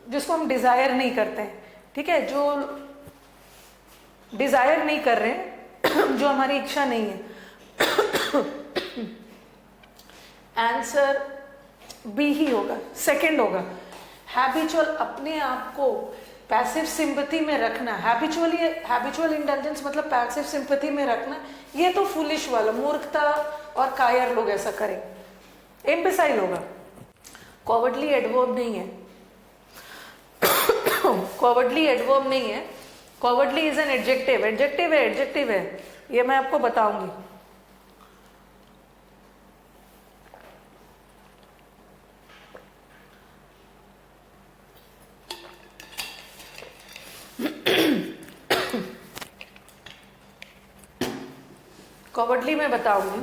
S1: जिसको हम डिजायर नहीं करते हैं, ठीक है, जो डिजायर नहीं कर रहे हैं, जो हमारी इच्छा नहीं है। आंसर बी ही होगा, सेकंड होगा। हैबिचुअल, अपने आप को पैसिव सिंपैथी में रखना, हैबिचुअली, हैबिचुअल इंटेलिजेंस मतलब पैसिव सिंपैथी में रखना, ये तो फुलिश वाला, मूर्खता और कायर लोग ऐसा करें। इम्बेसाइल होगा। कॉवर्डली एडवर्ब नहीं है, कॉवर्डली एडवर्ब नहीं है, cowardly is an adjective, adjective है, एडजेक्टिव है, ये मैं आपको बताऊंगी। कॉवर्डली मैं बताऊंगी।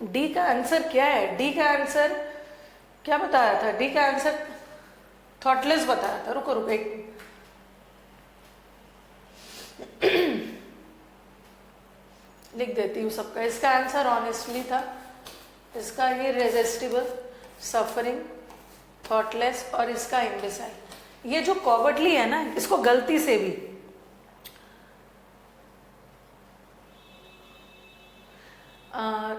S1: डी का आंसर क्या है? डी का आंसर क्या बताया था? डी का आंसर थॉटलेस बताया था। रुको रुको एक, लिख देती हूँ सबका। इसका आंसर ऑनेस्टली था, इसका ये रेजिस्टिबल, सफरिंग, थॉटलेस और इसका इम्बेसाइल। ये जो कॉवर्डली है ना, इसको गलती से भी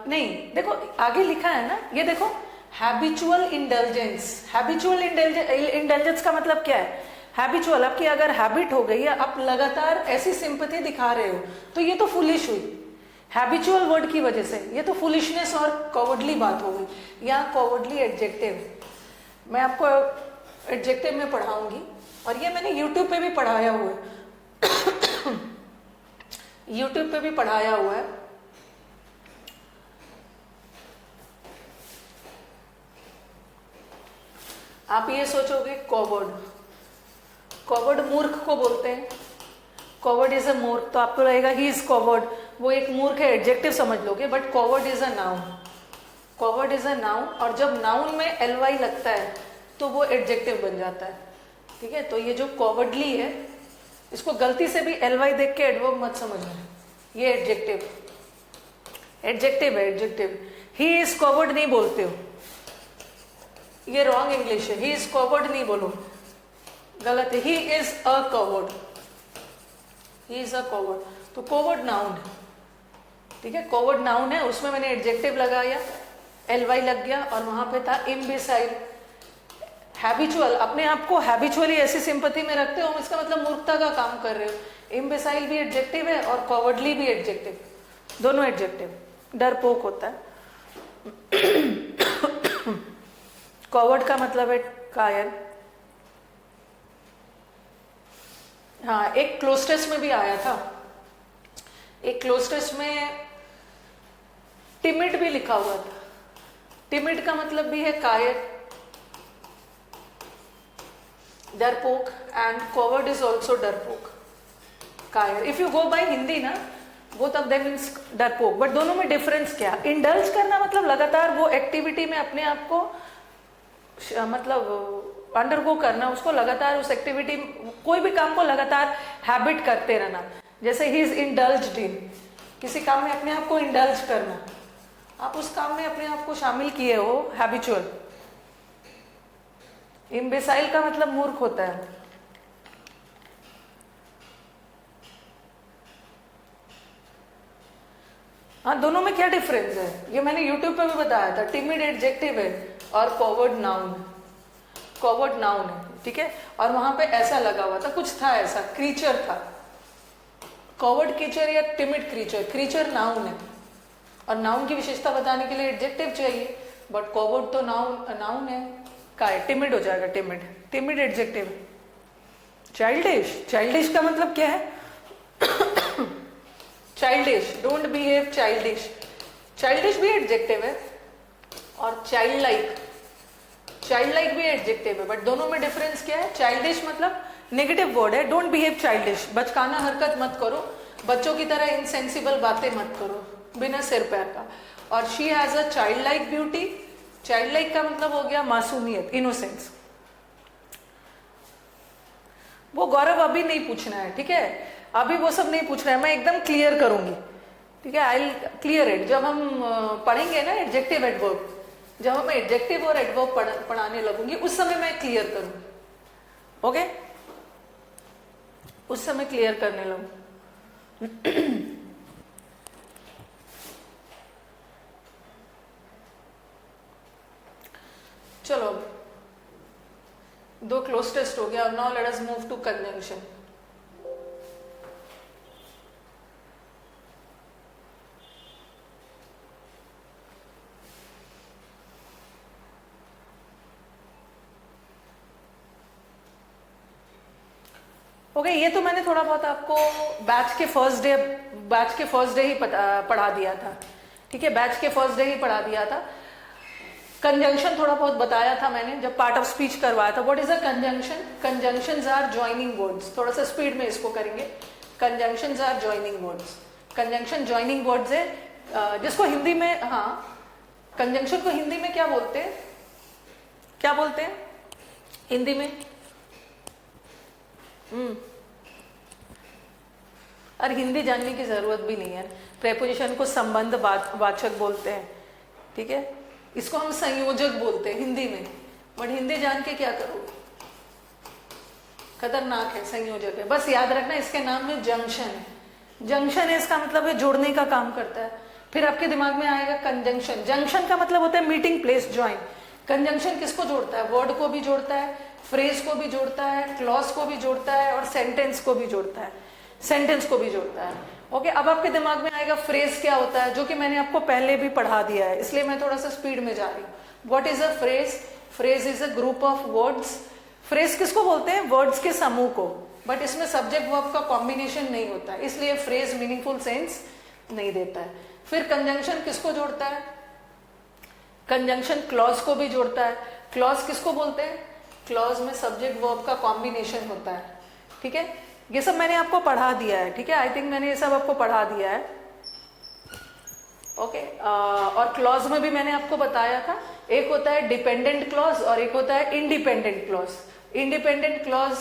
S1: नहीं, देखो आगे लिखा है ना, ये देखो हैबिचुअल इंडल्जेंस। हैबिचुअल इंडल्जेंस का मतलब क्या है? हैबिचुअल, आपकी अगर हैबिट हो गई है, आप लगातार ऐसी सिंपैथी दिखा रहे हो, तो ये तो फुलिश हुई हैबिचुअल वर्ड की वजह से। ये तो फुलिशनेस और कॉवर्डली बात हो गई। यहाँ कॉवर्डली एडजेक्टिव मैं आपको एडजेक्टिव में पढ़ाऊंगी, और ये मैंने यूट्यूब पे भी पढ़ाया हुआ है यूट्यूब पे भी पढ़ाया हुआ है। आप ये सोचोगे कॉवर्ड, कॉवर्ड मूर्ख को बोलते हैं, कॉवर्ड इज अ मूर्ख, तो आपको लगेगा ही इज कॉवर्ड, वो एक मूर्ख है, एडजेक्टिव समझ लोगे। But coward is a noun, coward is a noun, और जब नाउन में ly लगता है तो वो एडजेक्टिव बन जाता है। ठीक है, तो ये जो कॉवर्डली है, इसको गलती से भी ly देख के एडवर्ब मत समझना, ये एडजेक्टिव एडजेक्टिव है, एडजेक्टिव। ही इज कॉवर्ड नहीं बोलते हो, ये रॉन्ग इंग्लिश है, ही इज कॉवर्ड नहीं बोलो, गलत है, he is a coward, he is a coward. तो कॉवर्ड नाउन है, ठीक है, कॉवर्ड नाउन है, उसमें मैंने एडजेक्टिव लगाया, ly लग गया, और वहां पे था इम्बेसाइल। हैबिचुअल, अपने आप को हैबिचुअली ऐसी सिंपैथी में रखते हो, इसका मतलब मूर्खता का काम कर रहे हो। इम्बेसाइल भी एडजेक्टिव है और कॉवर्डली भी एडजेक्टिव, दोनों एडजेक्टिव। डरपोक होता है कॉवर्ड का मतलब है कायर। हाँ, एक क्लोज टेस्ट में भी आया था, एक क्लोज टेस्ट में टिमिड भी लिखा हुआ था। टिमिड का मतलब भी है कायर, डरपोक, एंड कॉवर्ड इज ऑल्सो डरपोक, कायर। If you go by Hindi ना, बोथ ऑफ देम मीन्स डरपोक, बट दोनों में डिफरेंस क्या? इंडल्ज करना मतलब लगातार वो एक्टिविटी में अपने आप को मतलब अंडरगो करना, उसको लगातार उस एक्टिविटी, कोई भी काम को लगातार हैबिट करते रहना। जैसे ही इज इंडल्ज्ड इन, किसी काम में अपने आप को इंडल्ज करना, आप उस काम में अपने आप को शामिल किए हो, हैबिचुअल। इम्बेसाइल का मतलब मूर्ख होता है। हाँ, दोनों में क्या डिफरेंस है ये मैंने यूट्यूब पे भी बताया था। टिमिड एडजेक्टिव है और कॉवर्ड नाउन, कॉवर्ड नाउन है, ठीक है। और वहां पे ऐसा लगा हुआ था, कुछ था ऐसा, क्रीचर था, कॉवर्ड क्रीचर या टिमिड क्रीचर। क्रीचर नाउन है, और नाउन की विशेषता बताने के लिए एडजेक्टिव चाहिए, बट कॉवर्ड तो नाउन है, का है, टिमिड हो जाएगा, timid, timid adjective. Childish, childish का मतलब क्या है? Childish, don't behave childish, childish भी एडजेक्टिव है, और चाइल्ड लाइक, चाइल्ड लाइक भी एडजेक्टिव है, बट दोनों में डिफरेंस क्या है? चाइल्डिश मतलब नेगेटिव वर्ड है, डोंट बिहेव चाइल्डिश, बचकाना हरकत मत करो, बच्चों की तरह इनसेंसिबल बातें मत करो बिना सिर पैर का। और she has a child like beauty, child like का मतलब हो गया मासूमियत, इनोसेंस। वो गौरव अभी नहीं पूछना है, ठीक है, अभी वो सब नहीं पूछना है, मैं एकदम क्लियर करूंगी, ठीक है, आई क्लियर इट। जब हम पढ़ेंगे ना एडजेक्टिव एडवर्ब, जब हम एडजेक्टिव और एडवर्ब पढ़ाने लगूंगी, उस समय मैं क्लियर करूंगी, ओके, उस समय क्लियर करने लगूंगी। चलो, दो क्लोज टेस्ट हो गया, now let us move to conjunction. Okay, ये तो मैंने थोड़ा बहुत आपको बैच के फर्स्ट डे ही पढ़ा दिया था, ठीक है, बैच के फर्स्ट डे ही पढ़ा दिया था। कंजंक्शन थोड़ा बहुत बताया था मैंने जब पार्ट ऑफ स्पीच करवाया था। What is a conjunction? Conjunctions are joining words, थोड़ा सा स्पीड में इसको करेंगे। Conjunctions are joining words, conjunction joining words है, जिसको हिंदी में, हाँ, कंजंक्शन को हिंदी में क्या बोलते हैं? क्या बोलते हैं हिंदी में? और हिंदी जानने की जरूरत भी नहीं है। प्रेपोजिशन को संबंध वाचक बोलते हैं, ठीक है, इसको हम संयोजक बोलते हैं हिंदी में, बट हिंदी जान के क्या करोगे? खतरनाक है, संयोजक है। बस याद रखना इसके नाम में जंक्शन है, जंक्शन है, इसका मतलब है जोड़ने का काम करता है। फिर आपके दिमाग में आएगा कंजंक्शन, जंक्शन का मतलब होता है मीटिंग प्लेस, ज्वाइन। कंजंक्शन किसको जोड़ता है? वर्ड को भी जोड़ता है, फ्रेज को भी जोड़ता है, क्लॉज को भी जोड़ता है और सेंटेंस को भी जोड़ता है, सेंटेंस को भी जोड़ता है। ओके, अब आपके दिमाग में आएगा फ्रेज क्या होता है, जो कि मैंने आपको पहले भी पढ़ा दिया है, इसलिए मैं थोड़ा सा स्पीड में जा रही हूँ। What is a phrase? Phrase is a group of words. Phrase किसको बोलते हैं? वर्ड्स के समूह को, बट इसमें सब्जेक्ट वर्ब का कॉम्बिनेशन नहीं होता है, इसलिए फ्रेज मीनिंगफुल सेंस नहीं देता है। फिर कंजंक्शन किसको जोड़ता है? कंजंक्शन क्लॉज को भी जोड़ता है। क्लॉज किसको बोलते हैं? क्लॉज में सब्जेक्ट वर्ब का कॉम्बिनेशन होता है। ठीक है, ये सब मैंने आपको पढ़ा दिया है। ठीक है, आई थिंक मैंने ये सब आपको पढ़ा दिया है। ओके, और क्लॉज में भी मैंने आपको बताया था, एक होता है डिपेंडेंट क्लॉज और एक होता है independent clause. Independent clause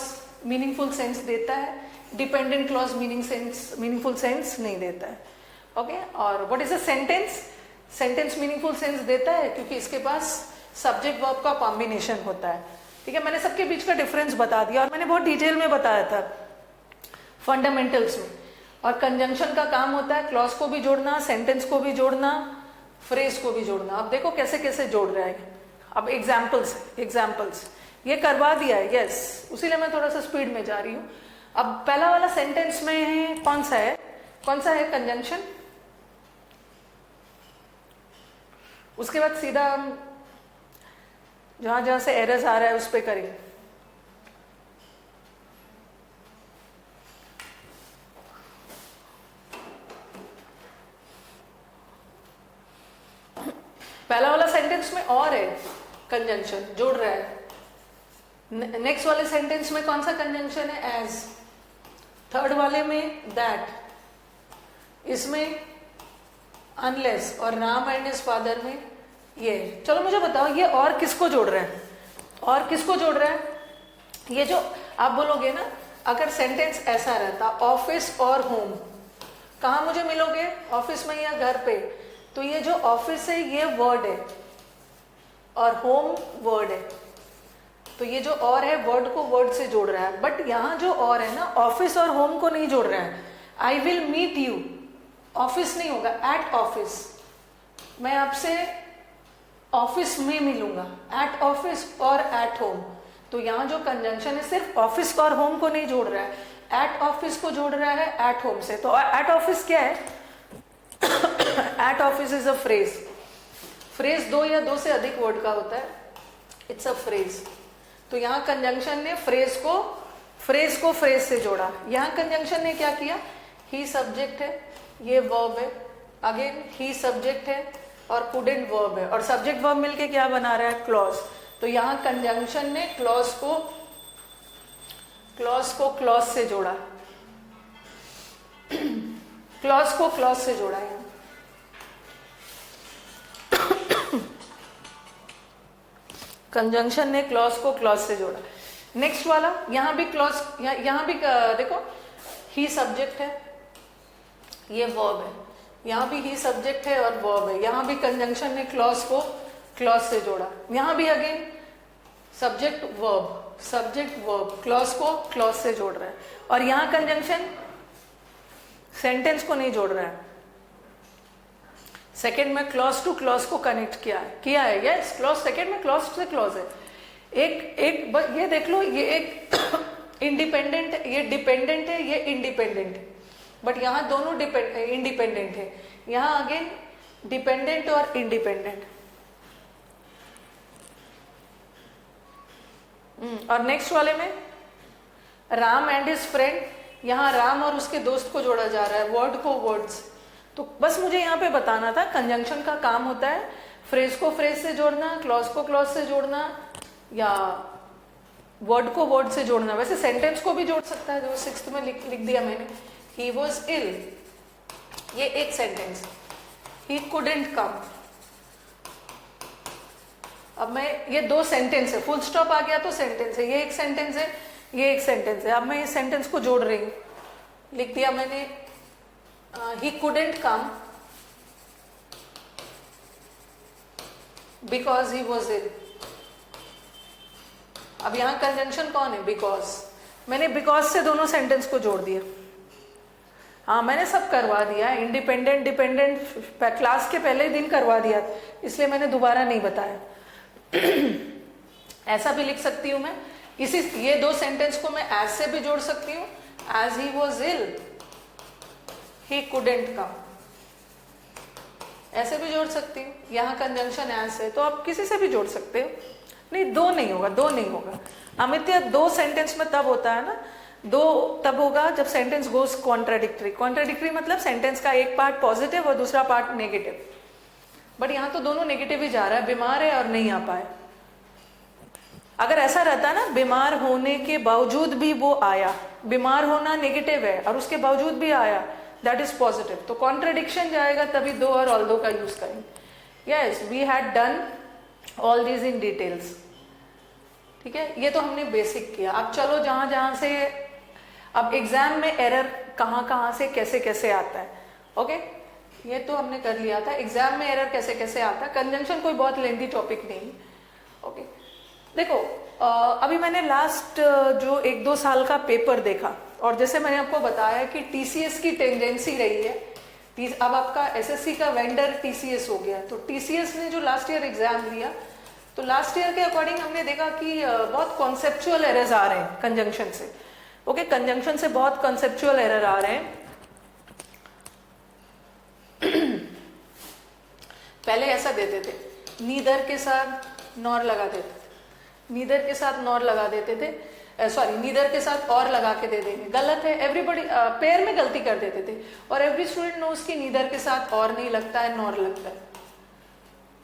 S1: meaningful sense देता है, डिपेंडेंट क्लॉज मीनिंगफुल सेंस नहीं देता है। ओके, और what is a sentence? Sentence meaningful sense देता है क्योंकि इसके पास सब्जेक्ट वर्ब का कॉम्बिनेशन होता है। ठीक है, मैंने सबके बीच का डिफरेंस बता दिया और मैंने बहुत डिटेल में बताया था फंडामेंटल्स में। और कंजंक्शन का काम होता है क्लॉज को भी जोड़ना, सेंटेंस को भी जोड़ना, फ्रेज को भी जोड़ना। अब देखो कैसे कैसे जोड़ रहा है। अब एग्जाम्पल्स ये करवा दिया है, यस, उसीलिए मैं थोड़ा सा स्पीड में जा रही हूँ। अब पहला वाला सेंटेंस में कौन सा है कंजंक्शन। उसके बाद सीधा हम जहां जहां से एरर्स आ रहा है उस पर करेंगे। पहला वाला सेंटेंस में और है कंजंक्शन, जोड़ रहा है। नेक्स्ट वाले सेंटेंस में कौन सा कंजंक्शन है? एज। थर्ड वाले में दैट। इसमें अनलेस और राम एंड हिज फादर में ये। चलो मुझे बताओ ये और किसको जोड़ रहा है? और किसको जोड़ रहा है? ये जो आप बोलोगे ना, अगर सेंटेंस ऐसा रहता ऑफिस और होम, कहाँ मुझे मिलोगे? ऑफिस में या घर पे? तो ये जो ऑफिस है ये वर्ड है और होम वर्ड है, तो ये जो और है वर्ड को वर्ड से जोड़ रहा है। बट यहाँ जो और है ना, ऑफिस और होम को नहीं जोड़ रहा है। I will meet you, office नहीं होगा, एट ऑफिस, मैं आपसे ऑफिस में मिलूंगा, एट ऑफिस और एट होम। तो यहाँ जो कंजंक्शन है सिर्फ ऑफिस और होम को नहीं जोड़ रहा है, एट ऑफिस को जोड़ रहा है एट होम से। तो एट ऑफिस क्या है? At office is a phrase. Phrase दो या दो से अधिक वर्ड का होता है, इट्स अ फ्रेज। तो यहाँ कंजंक्शन ने फ्रेज को फ्रेज से जोड़ा। यहाँ कंजंक्शन ने क्या किया? ही सब्जेक्ट है, ये वर्ब है, अगेन ही सब्जेक्ट है और कुडेंट वर्ब है, और सब्जेक्ट वर्ब मिलके क्या बना रहा है? क्लॉज। तो यहाँ कंजंक्शन ने क्लॉज को क्लॉज से जोड़ा, क्लॉज को क्लॉज से जोड़ा है। कंजंक्शन ने क्लॉज को क्लॉज से जोड़ा। नेक्स्ट वाला, यहाँ भी क्लॉज, यहाँ भी देखो ही सब्जेक्ट है, ये वर्ब है, यहाँ भी ही सब्जेक्ट है और वर्ब है। यहाँ भी कंजंक्शन ने क्लॉज को क्लॉज से जोड़ा। यहाँ भी अगेन सब्जेक्ट वर्ब क्लॉज को क्लॉज से जोड़ रहा है। और यहाँ कंजंक्शन सेंटेंस को नहीं जोड़ रहा है, सेकेंड में क्लॉज टू क्लॉज को कनेक्ट किया है। यस, क्लॉज सेकेंड में क्लॉज से क्लॉज है। एक ये देख लो, ये एक इंडिपेंडेंट, ये डिपेंडेंट है, ये इंडिपेंडेंट है, बट यहाँ दोनों इंडिपेंडेंट है। यहाँ अगेन डिपेंडेंट और इंडिपेंडेंट। और नेक्स्ट वाले में राम एंड हिज फ्रेंड, यहाँ राम और उसके दोस्त को जोड़ा जा रहा है, वर्ड को वर्ड्स। तो बस मुझे यहाँ पे बताना था कंजंक्शन का काम होता है फ्रेज को फ्रेज से जोड़ना, क्लॉज को क्लॉज से जोड़ना, या वर्ड को वर्ड से जोड़ना। वैसे सेंटेंस को भी जोड़ सकता है, जो 6th में लिख दिया मैंने, ही वॉज इल, ये एक सेंटेंस। ही कुडेंट कम, अब मैं ये दो सेंटेंस है, फुल स्टॉप आ गया तो सेंटेंस है, ये एक सेंटेंस है, ये एक सेंटेंस है। अब मैं इस सेंटेंस को जोड़ रही हूँ, लिख दिया मैंने he couldn't come because he was ill। अब यहाँ कंजंक्शन कौन है? बिकॉज। मैंने बिकॉज से दोनों सेंटेंस को जोड़ दिया। हाँ, मैंने सब करवा दिया, इंडिपेंडेंट डिपेंडेंट क्लास के पहले दिन करवा दिया, इसलिए मैंने दोबारा नहीं बताया। ऐसा भी लिख सकती हूँ मैं, इसी ये दो सेंटेंस को मैं एज से भी जोड़ सकती हूँ, as he was ill he couldn't come, ऐसे भी जोड़ सकती हूँ। यहाँ कंजंक्शन एज है तो आप किसी से भी जोड़ सकते हो। नहीं, दो नहीं होगा, दो नहीं होगा अमित्य, दो सेंटेंस में तब होता है ना, दो तब होगा जब सेंटेंस गोज कॉन्ट्राडिक्टरी। कॉन्ट्राडिक्टरी मतलब सेंटेंस का एक पार्ट पॉजिटिव और दूसरा पार्ट नेगेटिव, बट यहाँ तो दोनों नेगेटिव ही जा रहा है, बीमार है और नहीं आ पाए। अगर ऐसा रहता ना, बीमार होने के बावजूद भी वो आया, बीमार होना नेगेटिव है और उसके बावजूद भी आया, दैट इज पॉजिटिव, तो कॉन्ट्रडिक्शन जाएगा, तभी दो और ऑल दो का यूज करेंगे। Yes, we had done all these in details. ठीक है, ये तो हमने बेसिक किया। अब चलो जहां जहां से, अब एग्जाम में एरर कहां कहां से कैसे कैसे आता है। ओके, ये तो हमने कर लिया था, एग्जाम में एरर कैसे कैसे आता है। कंजंक्शन कोई बहुत लेंथी टॉपिक नहीं। ओके, देखो अभी मैंने लास्ट जो 1-2 साल का पेपर देखा, और जैसे मैंने आपको बताया कि टीसीएस की टेंडेंसी रही है, अब आपका एसएससी का वेंडर टीसीएस हो गया, तो टीसीएस ने जो लास्ट ईयर एग्जाम दिया, तो लास्ट ईयर के अकॉर्डिंग हमने देखा कि बहुत कॉन्सेप्चुअल एरर्स आ रहे हैं कंजंक्शन से। ओके, कंजंक्शन से बहुत कॉन्सेप्चुअल एरर आ रहे हैं। पहले ऐसा देते थे, नीदर के साथ नॉर लगा देते थे, नीदर के साथ नॉर लगा देते थे, सॉरी नीदर के साथ और लगा के दे देंगे, गलत है। एवरीबडी पेयर में गलती कर देते थे, और एवरी स्टूडेंट नोज कि नीदर के साथ और नहीं लगता है, नॉर लगता है।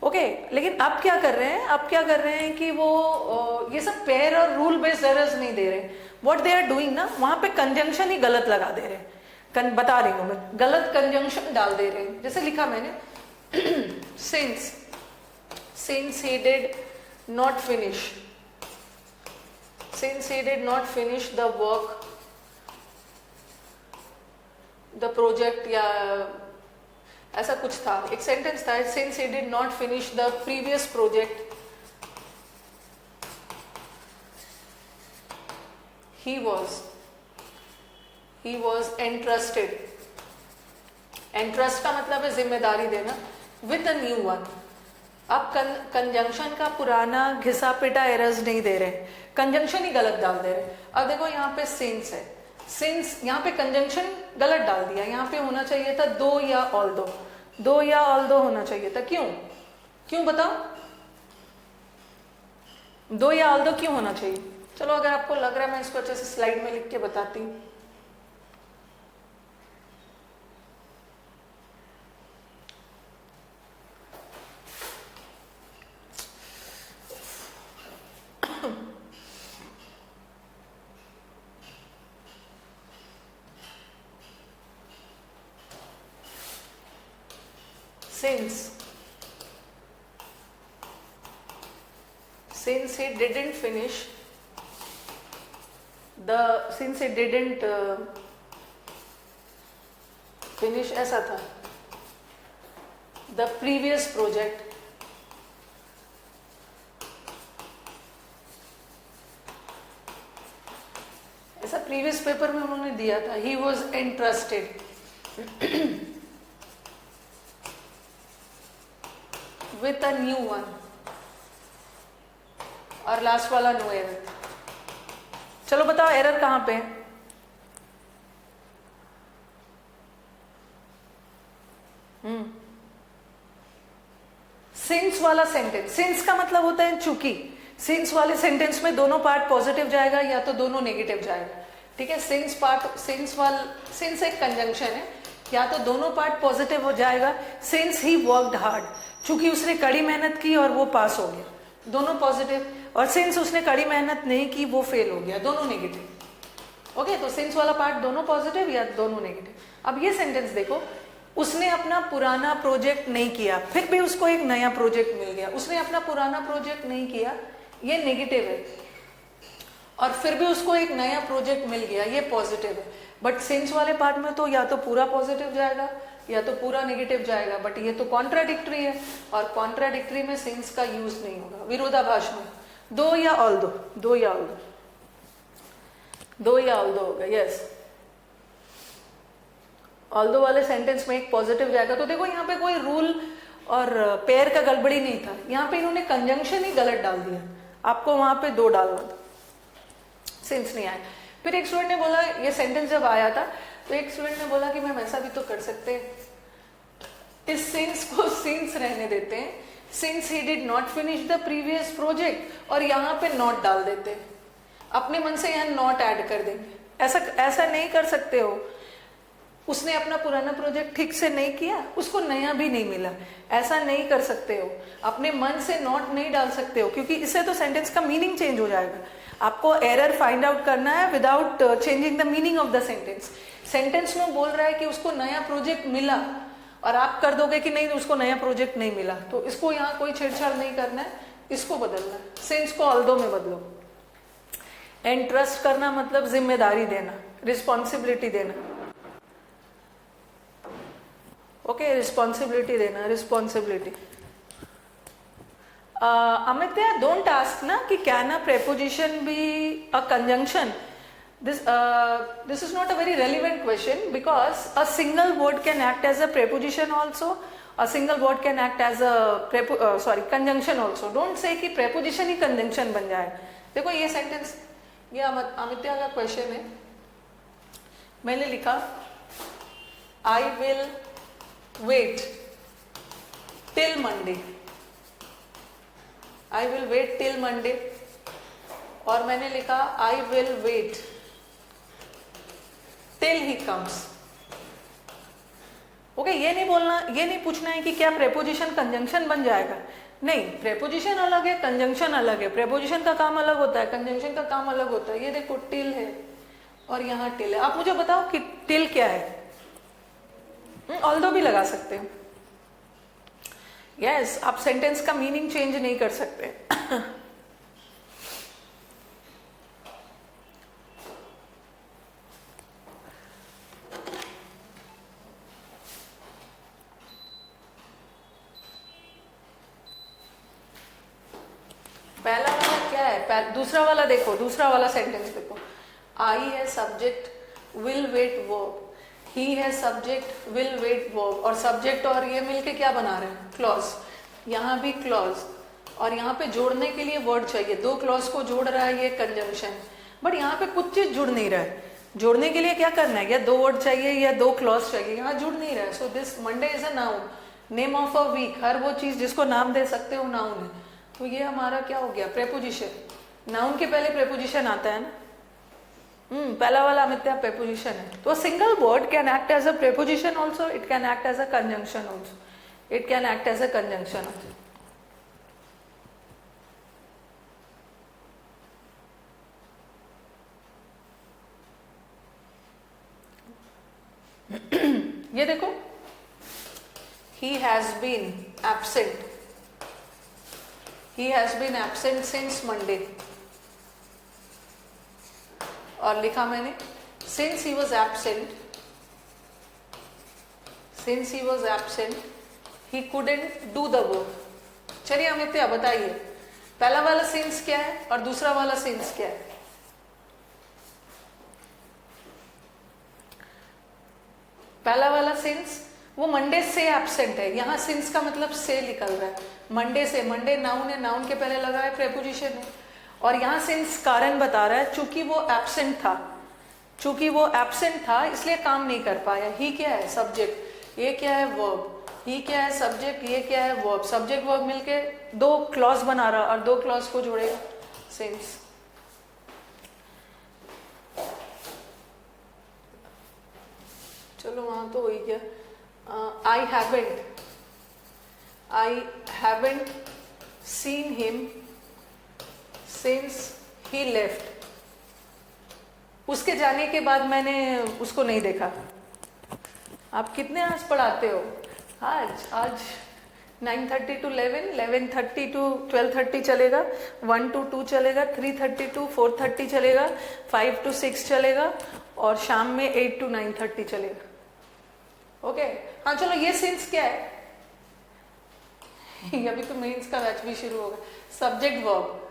S1: ओके, लेकिन अब क्या कर रहे हैं, अब क्या कर रहे हैं कि वो ये सब पेयर और रूल बेस्ड एरर्स नहीं दे रहे। व्हाट दे आर डूइंग ना, वहां पे कंजंक्शन ही गलत लगा दे रहे हैं। बता रही हूं मैं, गलत कंजंक्शन डाल दे रहे हैं। जैसे लिखा मैंने since he did not finish, since he did not finish the work, the project, या ऐसा कुछ था, एक सेंटेंस था, since he did not finish the previous project, he was entrusted, entrust का मतलब है जिम्मेदारी देना, with a new one। अब कंजंक्शन का पुराना घिसा पिटा एरर्स नहीं दे रहे, कंजंक्शन ही गलत डाल दे रहे। अब देखो यहाँ पे सिंस है, सिंस यहाँ पे कंजंक्शन गलत डाल दिया, यहाँ पे होना चाहिए था दो या ऑल दो, दो या ऑल दो होना चाहिए था। क्यों, क्यों बताओ, दो या ऑल दो क्यों होना चाहिए? चलो अगर आपको लग रहा है मैं इसको अच्छे से स्लाइड में लिख के बताती हूँ। since he didn't finish finish ऐसा था the previous project, ऐसा प्रीवियस पेपर में उन्होंने दिया था। he was entrusted with a new one, और लास्ट वाला नो एरर। चलो बताओ एरर कहां पे है? सिंस वाला सेंटेंस, सिंस का मतलब होता है चूंकि, सिंस वाले सेंटेंस में दोनों पार्ट पॉजिटिव जाएगा या तो दोनों नेगेटिव जाएगा। ठीक है, सिंस पार्ट, सिंस एक कंजंक्शन है, या तो दोनों पार्ट पॉजिटिव हो जाएगा। सिंस ही वर्कड हार्ड, चूंकि उसने कड़ी मेहनत की और वो पास हो गया, दोनों पॉजिटिव। और सिंस उसने कड़ी मेहनत नहीं की, वो फेल हो गया, दोनों नेगेटिव। ओके, तो सिंस वाला पार्ट दोनों पॉजिटिव या दोनों नेगेटिव। अब ये सेंटेंस देखो, उसने अपना पुराना प्रोजेक्ट नहीं किया, फिर भी उसको एक नया प्रोजेक्ट मिल गया। उसने अपना पुराना प्रोजेक्ट नहीं किया, ये नेगेटिव है, और फिर भी उसको एक नया प्रोजेक्ट मिल गया, ये पॉजिटिव है। बट सिंस वाले पार्ट में तो या तो पूरा पॉजिटिव जाएगा या तो पूरा नेगेटिव जाएगा, बट ये तो कॉन्ट्राडिक्टरी है, और कॉन्ट्राडिक्टरी में सिंस का यूज नहीं होगा। विरोधाभास में दो या ऑल दो, दो या ऑल दो, दो या ऑल दो होगा। यस, ऑल दो वाले सेंटेंस में एक पॉजिटिव जाएगा। तो देखो यहाँ पे कोई रूल और पेयर का गड़बड़ी नहीं था, यहाँ पे इन्होंने कंजंक्शन ही गलत डाल दिया, आपको वहां पे दो डालना था। सिंस नहीं आया। फिर एक स्टूडेंट ने बोला, ये सेंटेंस जब आया था तो एक स्टूडेंट ने बोला कि मैम ऐसा भी तो कर सकते हैं, इस सिंस को सिंस रहने देते हैं, since he did not finish the previous project, और यहाँ पे नॉट डाल देते हैं, अपने मन से यहाँ नॉट ऐड कर देंगे। ऐसा नहीं कर सकते हो, उसने अपना पुराना प्रोजेक्ट ठीक से नहीं किया, उसको नया भी नहीं मिला, ऐसा नहीं कर सकते हो, अपने मन से नॉट नहीं डाल सकते हो, क्योंकि इससे तो सेंटेंस का मीनिंग चेंज हो जाएगा। आपको एरर फाइंड आउट करना है without changing the meaning of the sentence. Sentence में बोल रहा है कि उसको नया प्रोजेक्ट मिला, और आप कर दोगे कि नहीं उसको नया प्रोजेक्ट नहीं मिला, तो इसको यहाँ कोई छेड़छाड़ नहीं करना है, इसको बदलना है, सिंस को ऑल्दो में बदलो। एंड ट्रस्ट करना मतलब जिम्मेदारी देना, रिस्पॉन्सिबिलिटी देना, ओके, रिस्पॉन्सिबिलिटी देना, रिस्पॉन्सिबिलिटी। अमित्या, डोंट आस्क ना कि can a preposition be a conjunction. This is not a very relevant question because a single word can act as a preposition also, a single word can act as a conjunction also. Don't say कि preposition ही conjunction बन जाए। देखो ये sentence, ये अमित्या का question है, मैंने लिखा I will wait till Monday, I will wait till Monday, और मैंने लिखा I will wait till he comes। Okay, ये नहीं बोलना, ये नहीं पूछना है कि क्या प्रेपोजिशन कंजंक्शन बन जाएगा, नहीं, प्रेपोजिशन अलग है, कंजंक्शन अलग है, प्रेपोजिशन का काम अलग होता है, कंजंक्शन का काम अलग होता है। ये देखो टिल है और यहाँ टिल है, आप मुझे बताओ कि टिल क्या है। ऑल्दो भी लगा सकते हो, यस, आप सेंटेंस का मीनिंग चेंज नहीं कर सकते। पहला वाला क्या है, दूसरा वाला देखो, दूसरा वाला सेंटेंस देखो, आई है सब्जेक्ट, विल वेट वर्ब, ही है सब्जेक्ट, विल वेट वर्ब, और सब्जेक्ट और ये मिलके क्या बना रहे हैं, क्लॉज। यहाँ भी क्लॉज, और यहाँ पे जोड़ने के लिए वर्ड चाहिए, दो क्लॉज को जोड़ रहा है ये कंजंक्शन, बट यहाँ पे कुछ चीज जुड़ नहीं रहा है। जोड़ने के लिए क्या करना है, या दो वर्ड चाहिए या दो क्लॉज चाहिए, यहाँ जुड़ नहीं रहा है। So this Monday is a noun, name of a week, हर वो चीज जिसको नाम दे सकते हो नाउन है। तो ये हमारा क्या हो गया, प्रेपोजिशन। नाउन के पहले प्रेपोजिशन आता है ना, पहला वाला अमित्या प्रेपोजिशन है। तो single word can act as a preposition also, it can act as a conjunction also, it can act as a conjunction also. ये देखो, he has been absent, he has been absent since Monday, और लिखा मैंने since he was absent, since he was absent he couldn't do the work। चलिए अमित्या बताइए, पहला वाला since क्या है और दूसरा वाला since क्या है। पहला वाला सिंस वो मंडे से एब्सेंट है, यहाँ सिंस का मतलब से निकल रहा है, मंडे से, मंडे नाउन है, नाउन के पहले लगा है प्रेपोजिशन है, और यहाँ सिंस कारण बता रहा है चूंकि वो एब्सेंट था, चूंकि वो एब्सेंट था इसलिए काम नहीं कर पाया। ही क्या है, सब्जेक्ट, ये क्या है वर्ब, ही क्या है सब्जेक्ट, ये क्या है वर्ब, सब्जेक्ट वर्ब मिलके दो क्लॉज बना रहा और दो क्लॉज को जोड़ेगा सिंस। चलो वहां तो हो ही गया। I haven't seen him since he left, उसके जाने के बाद मैंने उसको नहीं देखा। आप कितने आज पढ़ाते हो, आज 9:30 to 11, 11:30 to 12:30 चलेगा, 1 to 2 चलेगा, 3:30 to 4:30 चलेगा, 5 to 6 चलेगा, और शाम में 8 to 9:30 चलेगा। ओके हाँ चलो, ये सिंस क्या है अभी तो मेंस का बैच भी शुरू होगा। Subject verb,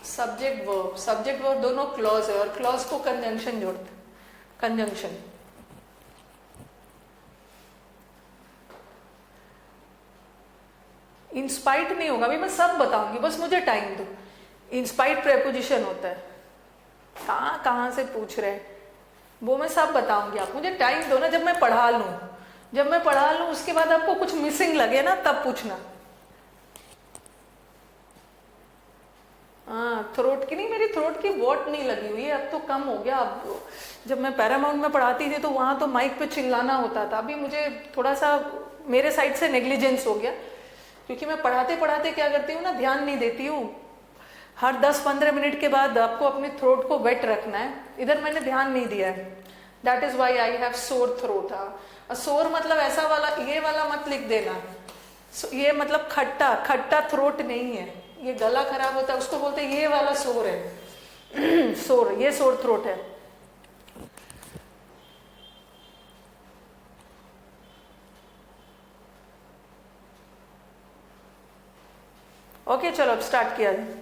S1: subject verb, subject verb दोनों क्लॉज है और क्लॉज को कंजंक्शन जोड़ते, कंजंक्शन। इंस्पाइट नहीं होगा, अभी मैं सब बताऊंगी, बस मुझे टाइम दो। इंस्पाइट प्रेपोजिशन होता है, कहाँ कहाँ से पूछ रहे हैं, वो मैं सब बताऊंगी। आप मुझे टाइम दो ना, जब मैं पढ़ा लूँ, जब मैं पढ़ा लूँ उसके बाद आपको कुछ मिसिंग लगे ना तब पूछना। हाँ, थ्रोट की नहीं, मेरी थ्रोट की वॉट नहीं लगी हुई है, अब तो कम हो गया। अब जब मैं पैरामाउंट में पढ़ाती थी तो वहाँ तो माइक पे चिल्लाना होता था, अभी मुझे थोड़ा सा मेरे साइड से नेग्लिजेंस हो गया, क्योंकि मैं पढ़ाते पढ़ाते क्या करती हूँ ना, ध्यान नहीं देती हूँ। हर 10-15 मिनट के बाद आपको अपने थ्रोट को वेट रखना है, इधर मैंने ध्यान नहीं दिया है। That is why I have sore throat. Sore मतलब ऐसा वाला, ये वाला मत लिख देना। ये मतलब खट्टा खट्टा थ्रोट नहीं है, ये गला खराब होता है उसको बोलते हैं ये वाला सोर है। सोर, ये सोर थ्रोट है। ओके चलो अब स्टार्ट किया जाए।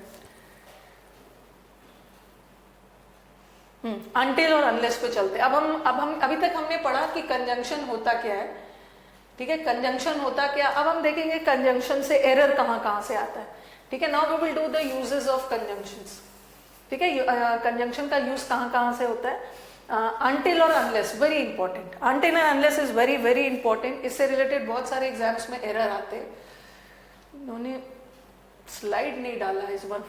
S1: अनटिल और अनलेस पे चलते। अब हम अभी तक हमने पढ़ा कि कंजंक्शन होता क्या है, ठीक है, कंजंक्शन होता क्या। अब हम देखेंगे कंजंक्शन से एरर कहाँ कहाँ से आता है, ठीक है। Now we will do the uses of conjunctions, ठीक है। कंजंक्शन का यूज कहाँ कहाँ से होता है। अनटिल और unless very important, until and unless is very very important. इससे रिलेटेड बहुत सारे एग्जाम्स में एरर आते हैं। उन्होंने स्लाइड नहीं डाला इस बार,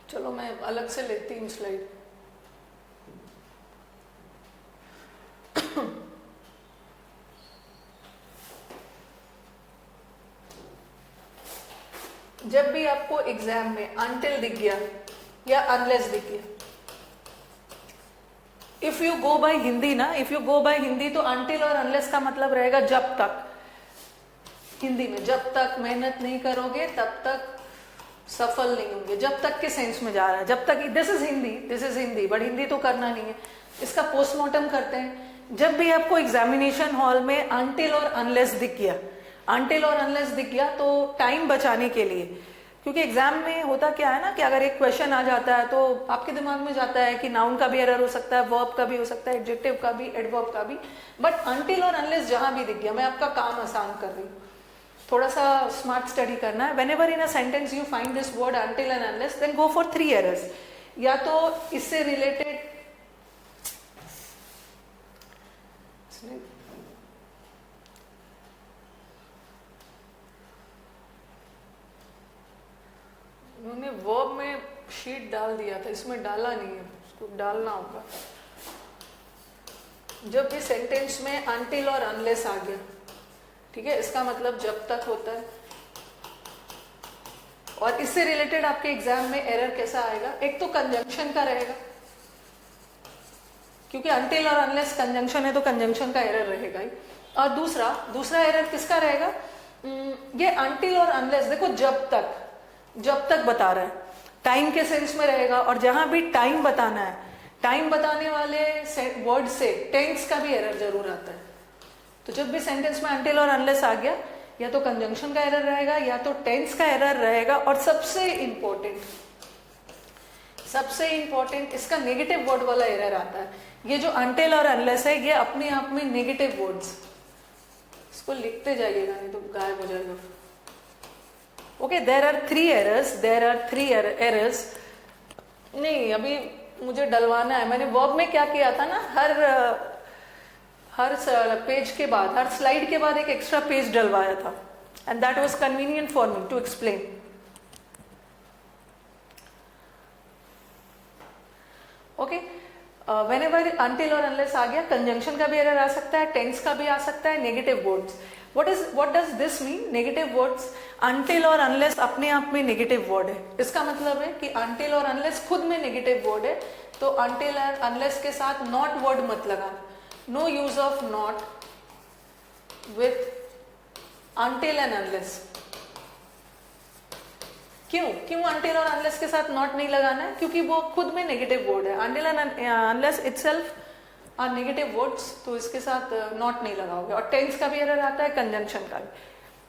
S1: चलो मैं अलग से लेती हूँ स्लाइड। जब भी आपको एग्जाम में अनटिल दिख गया या अनलेस दिख गया, if you go by Hindi ना, if you go by Hindi तो अनटिल और अनलेस का मतलब रहेगा जब तक। हिंदी में जब तक मेहनत नहीं करोगे तब तक सफल नहीं होंगे, जब तक के सेंस में जा रहा है, जब तक। This is Hindi, this is Hindi, but Hindi तो करना नहीं है। इसका पोस्टमार्टम करते हैं। जब भी आपको एग्जामिनेशन हॉल में अनटिल और अनलेस दिख गया, अनटिल और अनलेस दिख गया, तो टाइम बचाने के लिए, क्योंकि एग्जाम में होता क्या है ना कि अगर एक क्वेश्चन आ जाता है तो आपके दिमाग में जाता है कि नाउन का भी एरर हो सकता है, वर्ब का भी हो सकता है, एडजेक्टिव का भी, एडवर्ब का भी। बट अनटिल और अनलेस जहां भी दिख गया, मैं आपका काम आसान कर रही हूँ, थोड़ा सा स्मार्ट स्टडी करना है। Whenever in a sentence you find this word until and unless, then go for 3 errors. या तो इससे रिलेटेड, उन्होंने वर्ब में शीट डाल दिया था, इसमें डाला नहीं है, उसको डालना होगा। जब भी सेंटेंस में अनटिल और अनलेस आ गया, ठीक है, इसका मतलब जब तक होता है। और इससे रिलेटेड आपके एग्जाम में एरर कैसा आएगा, एक तो कंजंक्शन का रहेगा, क्योंकि अनटिल और अनलेस कंजंक्शन है तो कंजंक्शन का एरर रहेगा ही। और दूसरा एरर किसका रहेगा, ये अनटिल और अनलेस देखो जब तक बता रहा है, टाइम के सेंस में रहेगा। और जहां भी टाइम बताना है, टाइम बताने वाले वर्ड से टेंस का भी एरर जरूर आता है। तो जब भी सेंटेंस में अनटिल और अनलेस आ गया, या तो कंजंक्शन का एरर रहेगा या तो टेंस का एरर रहेगा। और सबसे इंपॉर्टेंट इसका नेगेटिव वर्ड वाला एरर आता है। ये जो अनटिल और अनलेस है, ये अपने आप में नेगेटिव वर्ड्स, इसको लिखते जाइएगा नहीं तो गायब हो जाएगा। Okay, there are 3 errors. नहीं, अभी मुझे डलवाना है। मैंने वर्ब में क्या किया था ना, हर पेज के बाद, हर स्लाइड के बाद एक एक्स्ट्रा पेज डलवाया था, and that was convenient for me to explain. Okay, whenever until और अनलेस आ गया, कंजंक्शन का भी एरर आ सकता है, टेंस का भी आ सकता है, negative words. What does this mean, negative words. Until और अनलेस अपने आप में नेगेटिव वर्ड है। इसका मतलब है कि अनटिल और अनलेस खुद में नेगेटिव वर्ड है, तो अनटिल और अनलेस के साथ नॉट वर्ड मत लगाना। No use of not with until and unless. क्यों अनटिल और अनलेस के साथ नॉट नहीं लगाना है, क्योंकि वो खुद में नेगेटिव वर्ड है। Until and unless itself are negative words, तो इसके साथ नॉट नहीं लगाओगे। और टेंस का भी एरर आता है, कंजंक्शन का भी,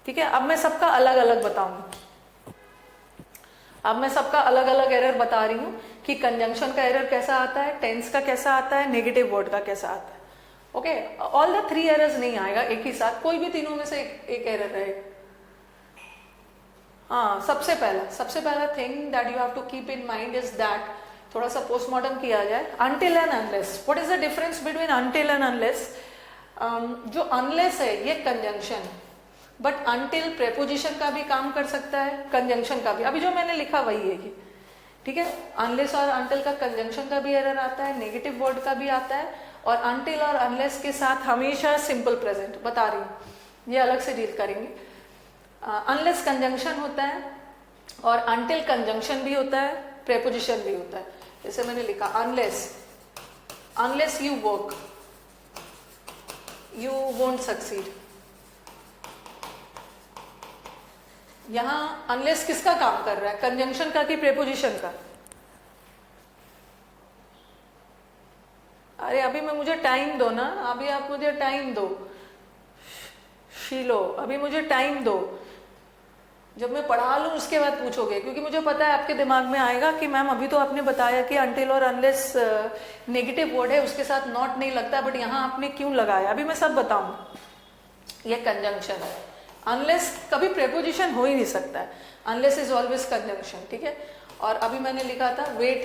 S1: ठीक है। अब मैं सबका अलग अलग बताऊंगी। अब मैं सबका अलग अलग एरर बता रही हूँ कि कंजंक्शन का एरर कैसा आता है, टेंस का कैसा आता है, नेगेटिव वर्ड का कैसा आता है। ओके, ऑल द 3 एरर्स नहीं आएगा एक ही साथ, कोई भी तीनों में से एक एरर रहेगा। हाँ, सबसे पहला thing that you have to keep in mind is that थोड़ा सा पोस्टमार्टम किया जाए. Until and unless, what is the difference between until and unless? जो अनलेस है ये कंजंक्शन, बट अनटिल प्रेपोजिशन का भी काम कर सकता है, कंजंक्शन का भी. अभी जो मैंने लिखा वही है ये, ठीक है. अनलेस और अनटिल का कंजंक्शन का भी एरर आता है, नेगेटिव वर्ड का भी आता है, और अनटिल और अनलेस के साथ हमेशा सिंपल प्रेजेंट. बता रही हूँ, ये अलग से डील करेंगे. अनलेस कंजंक्शन होता है और अनटिल कंजंक्शन भी होता है, प्रेपोजिशन भी होता है. जैसे मैंने लिखा unless you work you won't succeed. यहां अनलेस किसका काम कर रहा है, कंजंक्शन का कि प्रेपोजिशन का? अरे अभी मुझे टाइम दो ना, अभी आप मुझे टाइम दो. शीलो, अभी मुझे टाइम दो. जब मैं पढ़ा लूं उसके बाद पूछोगे, क्योंकि मुझे पता है आपके दिमाग में आएगा कि मैम अभी तो आपने बताया कि अनटिल और अनलेस नेगेटिव वर्ड है, उसके साथ नॉट नहीं लगता, बट यहां आपने क्यों लगाया. अभी मैं सब बताऊं. ये कंजंक्शन है. अनलेस कभी प्रेपोजिशन हो ही नहीं सकता है. अनलेस इज ऑलवेज कंजंक्शन, ठीक है. और अभी मैंने लिखा था वेट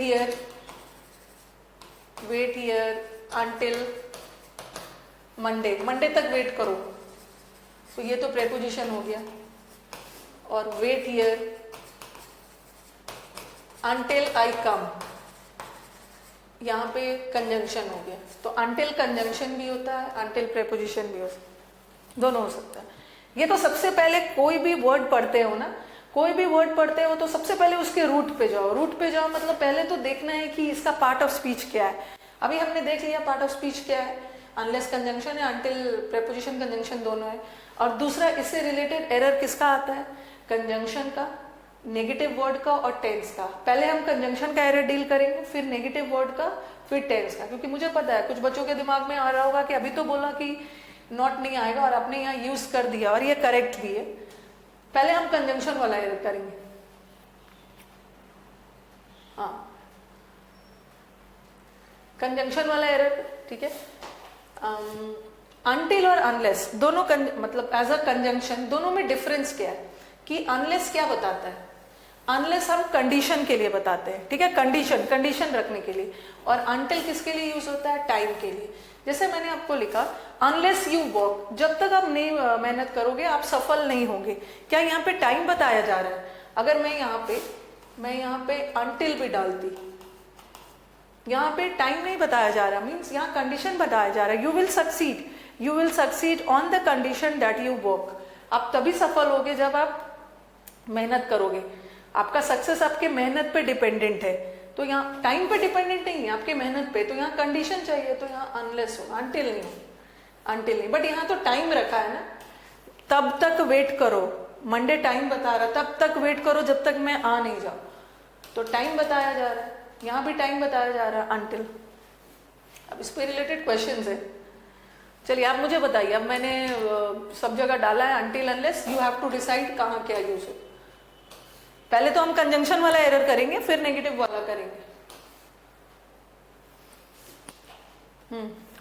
S1: हियर अनटिल मंडे तक वेट करो, तो ये तो प्रेपोजिशन हो गया. और वेट हियर अनटिल आई कम, यहाँ पे कंजंक्शन हो गया. तो अनटिल कंजंक्शन भी होता है, अनटिल प्रेपोजिशन भी हो सकता है, दोनों हो सकता है. ये तो सबसे पहले कोई भी वर्ड पढ़ते हो ना, कोई भी वर्ड पढ़ते हो तो सबसे पहले उसके रूट पे जाओ. रूट पे जाओ मतलब पहले तो देखना है कि इसका पार्ट ऑफ स्पीच क्या है. अभी हमने देख लिया पार्ट ऑफ स्पीच क्या है, अनलेस कंजंक्शन है, अनटिल प्रेपोजिशन कंजंक्शन दोनों है. और दूसरा इससे रिलेटेड एरर किसका आता है, कंजंक्शन का, नेगेटिव वर्ड का और टेंस का. पहले हम कंजंक्शन का एरर डील करेंगे, फिर नेगेटिव वर्ड का, फिर टेंस का. क्योंकि मुझे पता है कुछ बच्चों के दिमाग में आ रहा होगा कि अभी तो बोला कि नॉट नहीं आएगा और आपने यहाँ यूज कर दिया, और ये करेक्ट भी है. पहले हम कंजंक्शन वाला एरर करेंगे. हाँ, कंजंक्शन वाला एरर, ठीक है. अनटिल और अनलेस दोनों मतलब एज अ कंजंक्शन दोनों में डिफरेंस क्या है कि अनलेस क्या बताता है, अनलेस हम कंडीशन के लिए बताते हैं, ठीक है, कंडीशन रखने के लिए. और अनटिल किसके लिए यूज होता है, टाइम के लिए. जैसे मैंने आपको लिखा अनलेस यू वर्क, जब तक आप नहीं मेहनत करोगे आप सफल नहीं होंगे. क्या यहाँ पे टाइम बताया जा रहा है? अगर मैं यहाँ पे अनटिल भी डालती, यहाँ पे टाइम नहीं बताया जा रहा, मीन्स यहाँ कंडीशन बताया जा रहा है. You will succeed on the condition that you work. आप तभी सफल होगे जब आप मेहनत करोगे. आपका सक्सेस आपके मेहनत पे डिपेंडेंट है. तो यहाँ टाइम पे डिपेंडेंट नहीं है, आपके मेहनत पे. तो यहाँ कंडीशन चाहिए, तो यहाँ अनलेस हो, अनटिल नहीं. बट यहाँ तो टाइम रखा है ना, तब तक वेट करो. मंडे टाइम बता रहा, तब तक वेट करो जब तक मैं आ नहीं जाऊं. तो टाइम बताया जा रहा है, यहाँ भी टाइम बताया जा रहा है, अनटिल. अब इस पे रिलेटेड क्वेश्चंस है. चलिए आप मुझे बताइए. अब मैंने सब जगह डाला है until unless, you have to decide कहाँ क्या यूज है. पहले तो हम कंजंक्शन वाला एरर करेंगे, फिर नेगेटिव वाला करेंगे.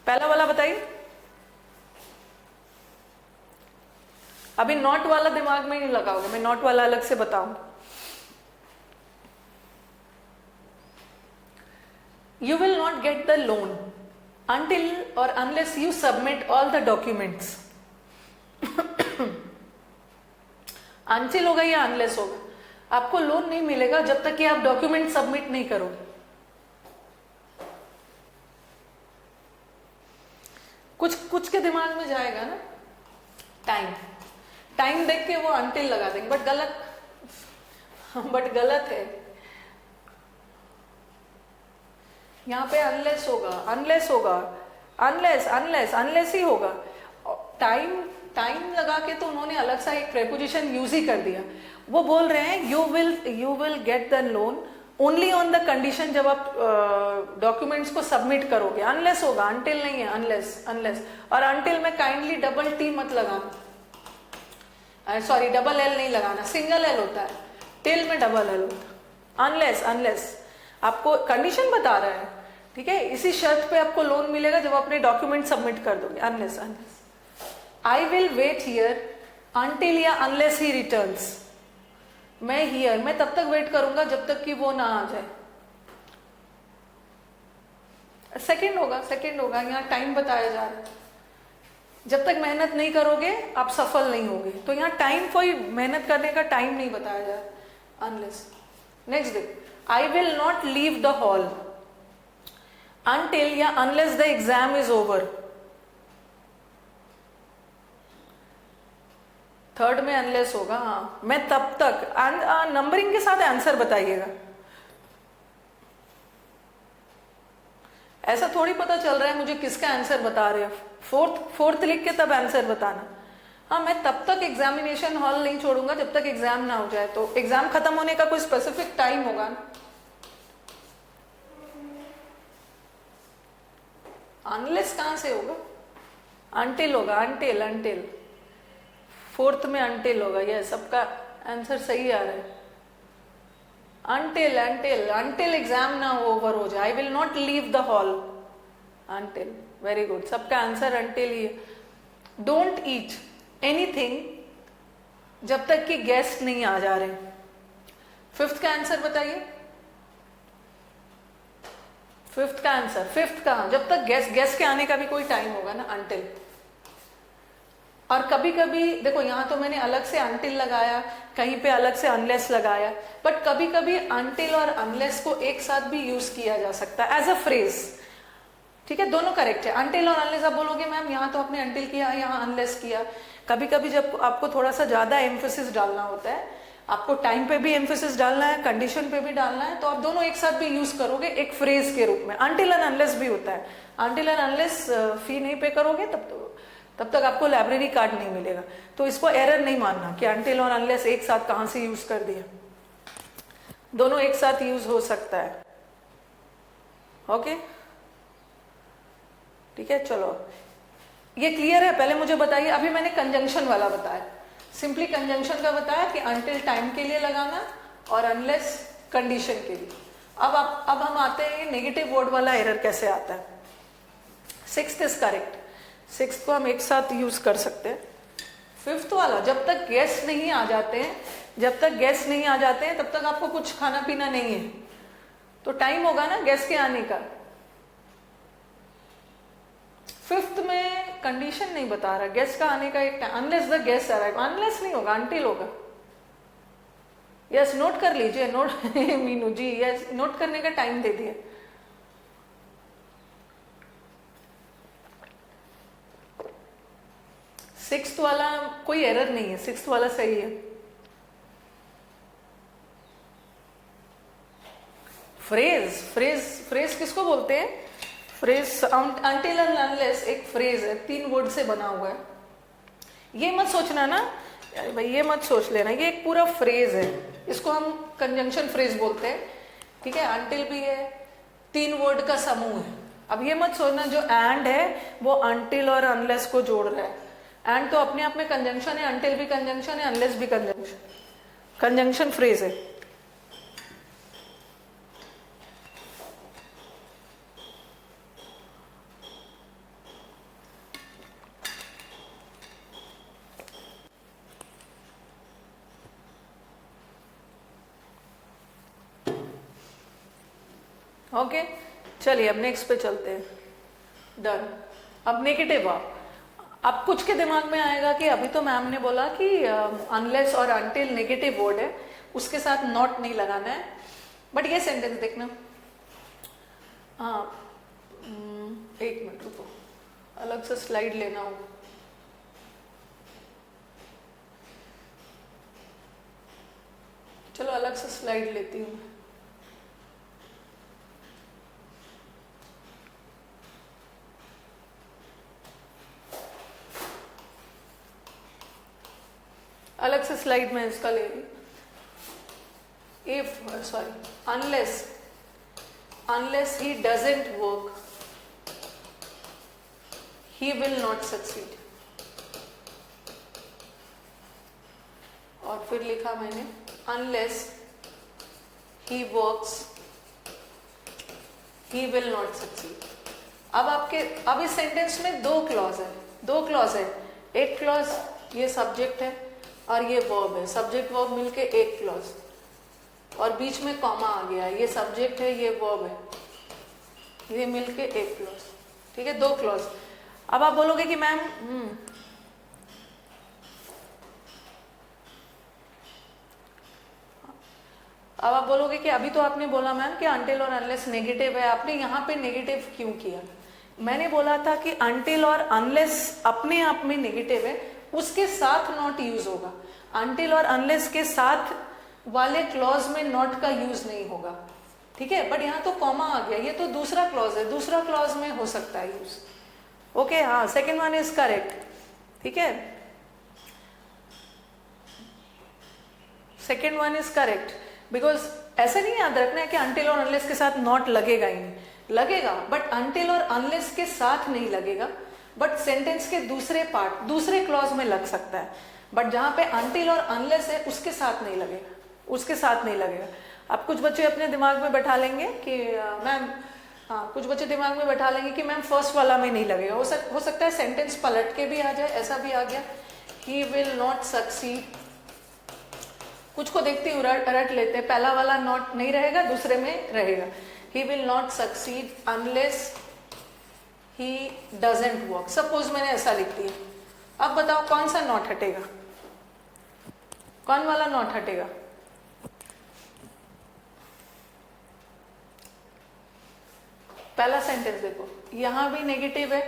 S1: पहला वाला बताइए. अभी नॉट वाला दिमाग में नहीं लगाओगे, मैं नॉट वाला अलग से बताऊं. You will not get the loan until or unless you submit all the documents. until होगा या unless होगा, आपको लोन नहीं मिलेगा जब तक कि आप डॉक्यूमेंट सबमिट नहीं करोगे. कुछ के दिमाग में जाएगा ना टाइम देख के वो until लगा देंगे, बट गलत है. यहाँ पे अनलेस होगा, अनलेस ही होगा. टाइम लगा के तो उन्होंने अलग सा एक प्रेपोजिशन यूज ही कर दिया. वो बोल रहे हैं you will get the loan only on the condition, जब आप डॉक्यूमेंट्स को सबमिट करोगे. अनलेस होगा, अनटिल नहीं है. अनलेस. और अनटिल में काइंडली डबल टी मत लगाना, सॉरी डबल एल नहीं लगाना, सिंगल एल होता है. टिल में डबल एल होता है. अनलेस आपको कंडीशन बता रहा है, ठीक है. इसी शर्त पे आपको लोन मिलेगा जब अपने डॉक्यूमेंट सबमिट कर दोगे. Unless. I will wait here until या अनलेस ही रिटर्न्स. मैं तब तक वेट करूंगा जब तक कि वो ना आ जाए. सेकंड होगा, सेकंड होगा, यहाँ टाइम बताया जा रहा है। जब तक मेहनत नहीं करोगे आप सफल नहीं होगे, तो यहाँ टाइम, कोई मेहनत करने का टाइम नहीं बताया जा रहा, अनलेस। नेक्स्ट देख, I will not leave the hall until या unless the exam is over. Third में अनलेस होगा, हाँ, मैं तब तक, नंबरिंग के साथ आंसर बताइएगा। ऐसा थोड़ी पता चल रहा है मुझे किसका आंसर बता रहे हो, फोर्थ लिख के तब आंसर बताना। हाँ, मैं तब तक एग्जामिनेशन हॉल नहीं छोड़ूंगा जब तक एग्जाम ना हो जाए। तो एग्जाम खत्म होने का कोई स्पेसिफिक टाइम होगा ना, अनलेस कहां से होगा, अनटिल होगा, अनटिल, अनटिल, फोर्थ में अनटिल होगा। ये सबका आंसर सही आ रहा है, अनटिल, अनटिल, अनटिल एग्जाम ना ओवर हो जाए। आई will not leave the hall until, very good, सबका आंसर अनटिल ही है। डोंट ईट एनीथिंग जब तक कि गेस्ट नहीं आ जा रहे। फिफ्थ का आंसर बताइए, फिफ्थ का आंसर, फिफ्थ का, जब तक गेस्ट के आने का भी कोई टाइम होगा ना, अनटिल। और कभी कभी देखो, यहां तो मैंने अलग से अनटिल लगाया, कहीं पे अलग से अनलेस लगाया, बट कभी कभी अनटिल और अनलेस को एक साथ भी यूज किया जा सकता है एज अ फ्रेज। ठीक है, दोनों करेक्ट है, अनटिल और अनलेस। आप बोलोगे मैम यहाँ तो आपने अनटिल किया, यहाँ अनलेस किया। कभी कभी जब आपको थोड़ा सा ज्यादा एम्फेसिस डालना होता है, आपको टाइम पे भी एम्फेसिस डालना है, कंडीशन पे भी डालना है, तो आप दोनों एक साथ भी यूज करोगे एक फ्रेज के रूप में। अनटिल एंड अनलेस भी होता है, अनटिल एंड अनलेस फी नहीं पे करोगे तब तक आपको लाइब्रेरी कार्ड नहीं मिलेगा। तो इसको एरर नहीं मानना कि अनटिल और अनलेस एक साथ कहां से यूज कर दिया, दोनों एक साथ यूज हो सकता है। ओके, ठीक है, चलो ये क्लियर है। पहले मुझे बताइए, अभी मैंने कंजंक्शन वाला बताया, सिंपली कंजंक्शन का बताया कि अनटिल टाइम के लिए लगाना और अनलेस कंडीशन के लिए। अब हम आते हैं नेगेटिव वर्ड वाला एरर कैसे आता है। सिक्स्थ इज करेक्ट, सिक्स्थ को हम एक साथ यूज कर सकते हैं। फिफ्थ वाला, जब तक गेस्ट नहीं आ जाते हैं, जब तक गेस्ट नहीं आ जाते हैं तब तक आपको कुछ खाना पीना नहीं है, तो टाइम होगा ना गेस्ट के आने का। फिफ्थ में कंडीशन नहीं बता रहा, गेस्ट का आने का एक time, unless the guest arrive, unless नहीं होगा, अनटिल होगा। यस, नोट कर लीजिए, नोट मीनू जी, यस, नोट करने का टाइम दे दिया। सिक्स्थ वाला कोई एरर नहीं है, सिक्स्थ वाला सही है। फ्रेज, फ्रेज, फ्रेज किसको बोलते हैं? फ्रेज, अनटिल एंड अनलेस एक फ्रेज है, 3 वर्ड से बना हुआ है। ये मत सोचना ना भाई, ये मत सोच लेना, ये एक पूरा फ्रेज है, इसको हम कंजंक्शन फ्रेज बोलते हैं। ठीक है, अनटिल भी है, 3 वर्ड का समूह है। अब ये मत सोचना जो एंड है वो अनटिल और अनलेस को जोड़ रहा है। एंड तो अपने आप में कंजंक्शन है, अनटिल भी कंजंक्शन है, अनलेस भी कंजंक्शन, कंजंक्शन फ्रेज है। ओके, चलिए अब नेक्स्ट पे चलते हैं। डन। अब नेगेटिव वर्ब। अब कुछ के दिमाग में आएगा कि अभी तो मैम ने बोला कि अनलेस और अनटिल नेगेटिव वर्ड है, उसके साथ नॉट नहीं लगाना है। बट ये सेंटेंस देखना, हाँ, एक मिनट रुको, अलग से स्लाइड लेना होगा। चलो अलग से स्लाइड लेती हूँ। अलग से स्लाइड में इसका ले रही। If, sorry, unless he doesn't work he will not succeed. और फिर लिखा मैंने unless he works he will not succeed. अब इस सेंटेंस में 2 क्लॉज है, एक क्लॉज ये सब्जेक्ट है और ये वर्ब है, सब्जेक्ट वर्ब मिलके एक क्लॉज, और बीच में कॉमा आ गया, ये सब्जेक्ट है ये वर्ब है। ये मिलके एक क्लॉज, ठीक है, दो क्लॉज। अब आप बोलोगे कि मैम अब आप बोलोगे कि अभी तो आपने बोला मैम कि अनटिल और अनलेस नेगेटिव है, आपने यहाँ पे नेगेटिव क्यों किया? मैंने बोला था कि अनटिल और अनलेस अपने आप में नेगेटिव है, उसके साथ नॉट यूज होगा। अनटिल और अनलेस के साथ वाले क्लॉज में नॉट का यूज नहीं होगा, ठीक है। बट यहाँ तो कॉमा आ गया, ये तो दूसरा क्लॉज है, दूसरा क्लॉज में हो सकता है यूज। ओके, हाँ, सेकेंड वन इज करेक्ट, ठीक है, second one is correct. Because ऐसा नहीं याद रखना है कि अनटिल और अनलेस के साथ नॉट लगेगा ही नहीं, लगेगा, बट अनटिल और अनलेस के साथ नहीं लगेगा, बट सेंटेंस के दूसरे पार्ट, दूसरे क्लॉज में लग सकता है। बट जहां पे अनटिल और अनलेस है उसके साथ नहीं लगेगा, उसके साथ नहीं लगेगा। अब कुछ बच्चे अपने दिमाग में बैठा लेंगे कि मैम, हाँ, कुछ बच्चे दिमाग में बैठा लेंगे कि मैम फर्स्ट वाला में नहीं लगेगा। हो सकता है सेंटेंस पलट के भी आ जाए, ऐसा भी आ गया, ही विल नॉट सक्सीड। कुछ को देखते ही रट लेते हैं, पहला वाला नॉट नहीं रहेगा, दूसरे में रहेगा, he will not succeed unless he doesn't work. Suppose मैंने ऐसा लिख दिया। अब बताओ कौन सा नॉट हटेगा, कौन वाला नॉट हटेगा? पहला सेंटेंस देखो, यहां भी नेगेटिव है,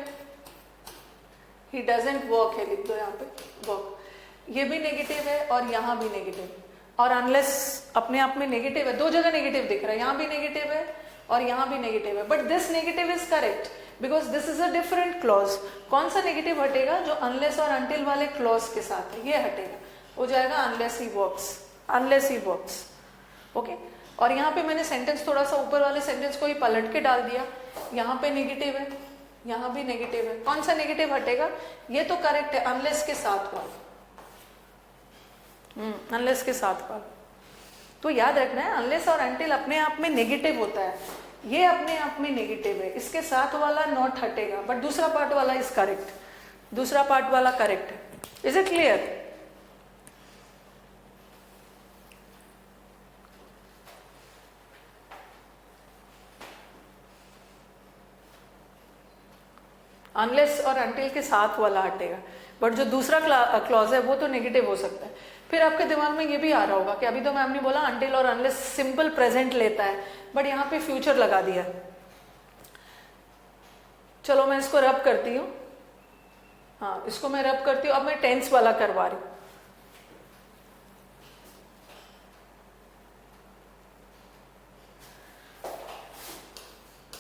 S1: ही डजंट वर्क है, लिख दो यहाँ पे वर्क, ये भी नेगेटिव है और यहां भी नेगेटिव है, और अनलेस अपने आप में नेगेटिव है, दो जगह नेगेटिव दिख रहा है, यहां भी नेगेटिव है और यहां भी नेगेटिव है। But this negative is correct because this is a different clause. कौन सा नेगेटिव हटेगा? जो अनलेस और अनटिल वाले क्लॉज के साथ है, ये हटेगा, हो जाएगा unless he works, unless he works. Okay, और यहाँ पे मैंने सेंटेंस थोड़ा सा ऊपर वाले सेंटेंस को ही पलट के डाल दिया, यहाँ पे नेगेटिव है, यहाँ भी नेगेटिव है, कौन सा नेगेटिव हटेगा? ये तो करेक्ट है, अनलेस के साथ वाला, अनलेस के साथ वाला। तो याद रखना है, अनलेस और अनटिल अपने आप में नेगेटिव होता है, ये अपने आप में नेगेटिव है, इसके साथ वाला नॉट हटेगा, बट दूसरा पार्ट वाला इज करेक्ट, दूसरा पार्ट वाला करेक्ट है। Is it clear? अनलेस और अनटिल के साथ वाला हटेगा, बट जो दूसरा क्लॉज है वो तो नेगेटिव हो सकता है। फिर आपके दिमाग में ये भी आ रहा होगा कि अभी तो मैम ने बोला अनटिल और अनलेस सिंपल प्रेजेंट लेता है, बट यहाँ पे फ्यूचर लगा दिया। चलो मैं इसको रब करती हूँ, हाँ इसको मैं रब करती हूँ। अब मैं टेंस वाला करवा रही हूँ।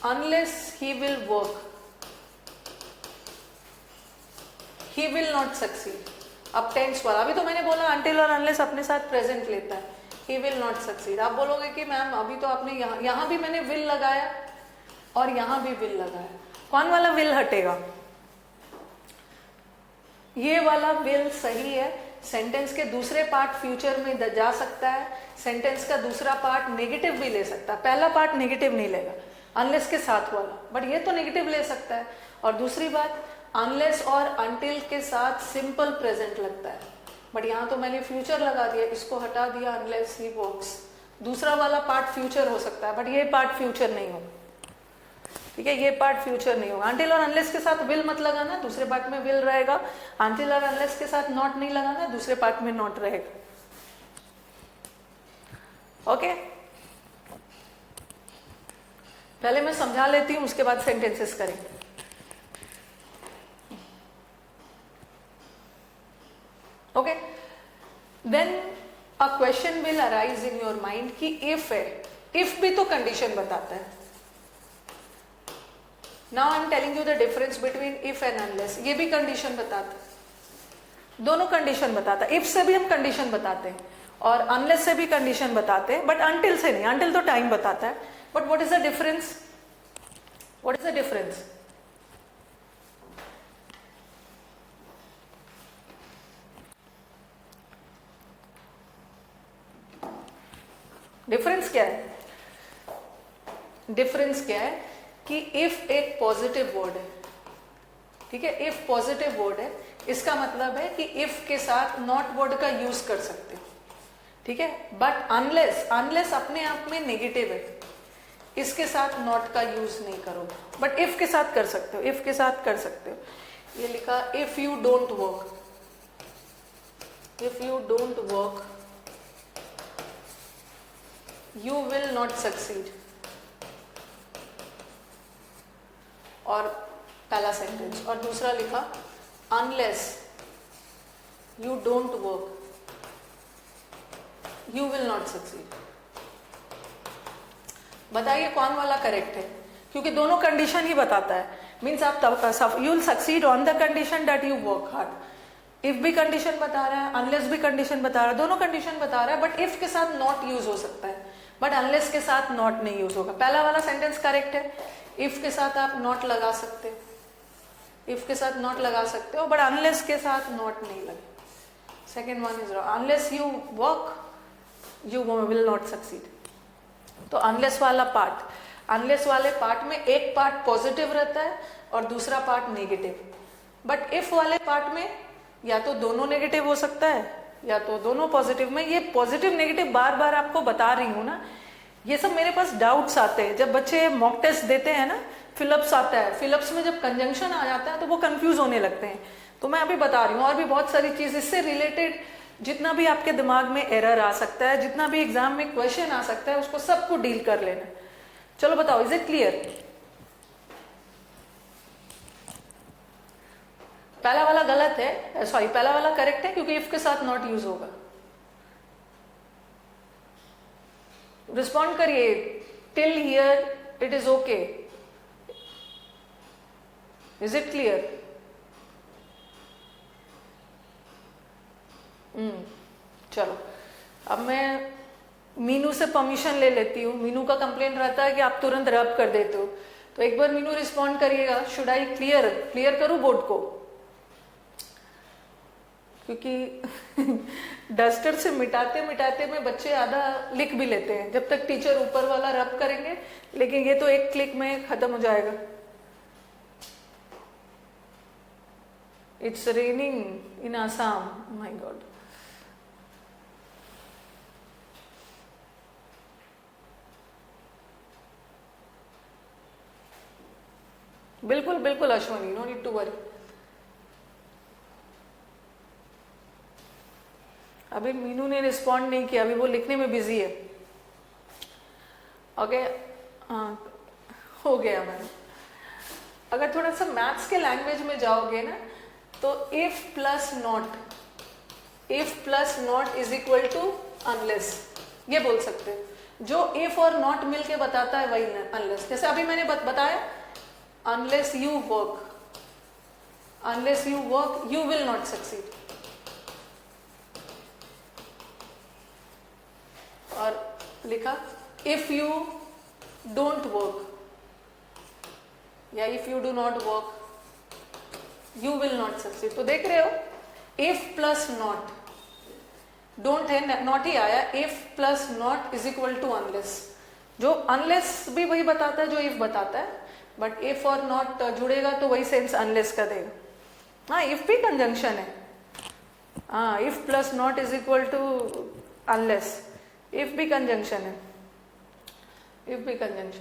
S1: Unless he will work, he will not succeed. अब टेंस वाला, अभी तो मैंने बोला अनटिल और अनलेस अपने साथ प्रेजेंट लेता है, ही विल नॉट सक्सीड। आप बोलोगे कि मैम अभी तो आपने यहाँ भी मैंने विल लगाया और यहाँ भी विल लगाया, कौन वाला विल हटेगा? ये वाला विल सही है, सेंटेंस के दूसरे पार्ट फ्यूचर में जा सकता है, सेंटेंस का दूसरा पार्ट नेगेटिव भी ले सकता है, पहला पार्ट नेगेटिव नहीं लेगा अनलेस के साथ वाला, बट ये तो नेगेटिव ले सकता है। और दूसरी बात, अनलेस और अनटिल के साथ सिंपल प्रेजेंट लगता है, बट यहाँ तो मैंने फ्यूचर लगा दिया, इसको हटा दिया, अनलेस ही वर्क्स। दूसरा वाला पार्ट फ्यूचर हो सकता है, बट ये पार्ट फ्यूचर नहीं होगा, ठीक है, ये पार्ट फ्यूचर नहीं होगा। अनटिल और अनलेस के साथ विल मत लगाना, दूसरे पार्ट में विल रहेगा। अनटिल और अनलेस के साथ नॉट नहीं लगाना, दूसरे पार्ट में नॉट रहेगा। ओके, पहले मैं समझा लेती हूं, उसके बाद सेंटेंसेस करेंगे। Okay, then a question will arise in your mind कि इफ है, इफ भी तो कंडीशन बताता है। Now I am telling you the difference between if and unless. ये भी कंडीशन बताता है, दोनों कंडीशन बताता है। इफ से भी हम कंडीशन बताते हैं और अनलेस से भी कंडीशन बताते हैं, बट अनटिल से नहीं। अनटिल तो टाइम बताता है, but what is the difference? What is the difference? Difference क्या है? डिफरेंस क्या है कि इफ एक पॉजिटिव वर्ड है, ठीक है, इफ पॉजिटिव वर्ड है, इसका मतलब है कि इफ के साथ नॉट वर्ड का यूज कर सकते हो, ठीक है। बट अनलेस, अनलेस अपने आप में नेगेटिव है, इसके साथ नॉट का यूज नहीं करो, बट इफ के साथ कर सकते हो, इफ के साथ कर सकते हो। ये लिखा if you don't work, if you don't work you will not succeed. और पहला सेंटेंस, और दूसरा लिखा unless you don't work you will not succeed. बताइए कौन वाला करेक्ट है, क्योंकि दोनों कंडीशन ही बताता है। मीन्स आप you will succeed on the condition that you work hard. If भी कंडीशन बता रहा है, अनलेस भी कंडीशन बता रहा है, दोनों कंडीशन बता रहा है, बट इफ के साथ नॉट यूज हो सकता है, बट अनलेस के साथ नॉट नहीं यूज होगा। पहला वाला सेंटेंस करेक्ट है, इफ के साथ आप नॉट लगा सकते हो, इफ के साथ नॉट लगा सकते हो, बट अनलेस के साथ नॉट नहीं लगे। Second one is wrong, unless you work you will not succeed. तो अनलेस वाला पार्ट, अनलेस वाले पार्ट में एक पार्ट पॉजिटिव रहता है और दूसरा पार्ट नेगेटिव, बट इफ वाले पार्ट में या तो दोनों नेगेटिव हो सकता है या तो दोनों पॉजिटिव। में ये पॉजिटिव नेगेटिव बार बार आपको बता रही हूं ना, ये सब मेरे पास डाउट्स आते हैं जब बच्चे मॉक टेस्ट देते हैं ना। फिलअप्स आता है, फिलअप्स में जब कंजंक्शन आ जाता है तो वो कंफ्यूज होने लगते हैं। तो मैं अभी बता रही हूँ, और भी बहुत सारी चीज इससे रिलेटेड जितना भी आपके दिमाग में एरर आ सकता है, जितना भी एग्जाम में क्वेश्चन आ सकता है, उसको सबको डील कर लेना। चलो बताओ, इज इट क्लियर? पहला वाला गलत है, सॉरी पहला वाला करेक्ट है क्योंकि इफ के साथ नॉट यूज होगा। रिस्पॉन्ड करिए, till here it is okay, is it clear? चलो अब मैं मीनू से परमिशन ले लेती हूँ। मीनू का कंप्लेंट रहता है कि आप तुरंत रब कर देते हो, तो एक बार मीनू रिस्पॉन्ड करिएगा। शुड आई क्लियर करूँ बोर्ड को? क्योंकि डस्टर से मिटाते मिटाते में बच्चे आधा लिख भी लेते हैं जब तक टीचर ऊपर वाला रब करेंगे, लेकिन ये तो एक क्लिक में खत्म हो जाएगा। It's raining in Assam, my god. बिल्कुल बिल्कुल Ashwani, no need to worry. अभी मीनू ने रिस्पॉन्ड नहीं किया, अभी वो लिखने में बिजी है। ओके, हाँ हो गया मैम। अगर थोड़ा सा मैथ्स के लैंग्वेज में जाओगे ना, तो if plus not is equal to unless, ये बोल सकते हो। जो इफ और नॉट मिलके बताता है वही अनलेस। जैसे अभी मैंने बताया, unless you work you will not succeed। और लिखा if you don't work या if you do not work you will not succeed। तो देख रहे हो, if plus not, don't है, not ही आया, if plus not is equal to unless। जो unless भी वही बताता है जो if बताता है, बट इफ और नॉट जुड़ेगा तो वही सेंस अनलेस का देगा। हाँ, इफ भी कंजंक्शन है। हाँ, if plus not is equal to unless, if भी कंजंक्शन है, इफ भी कंजंक्शन।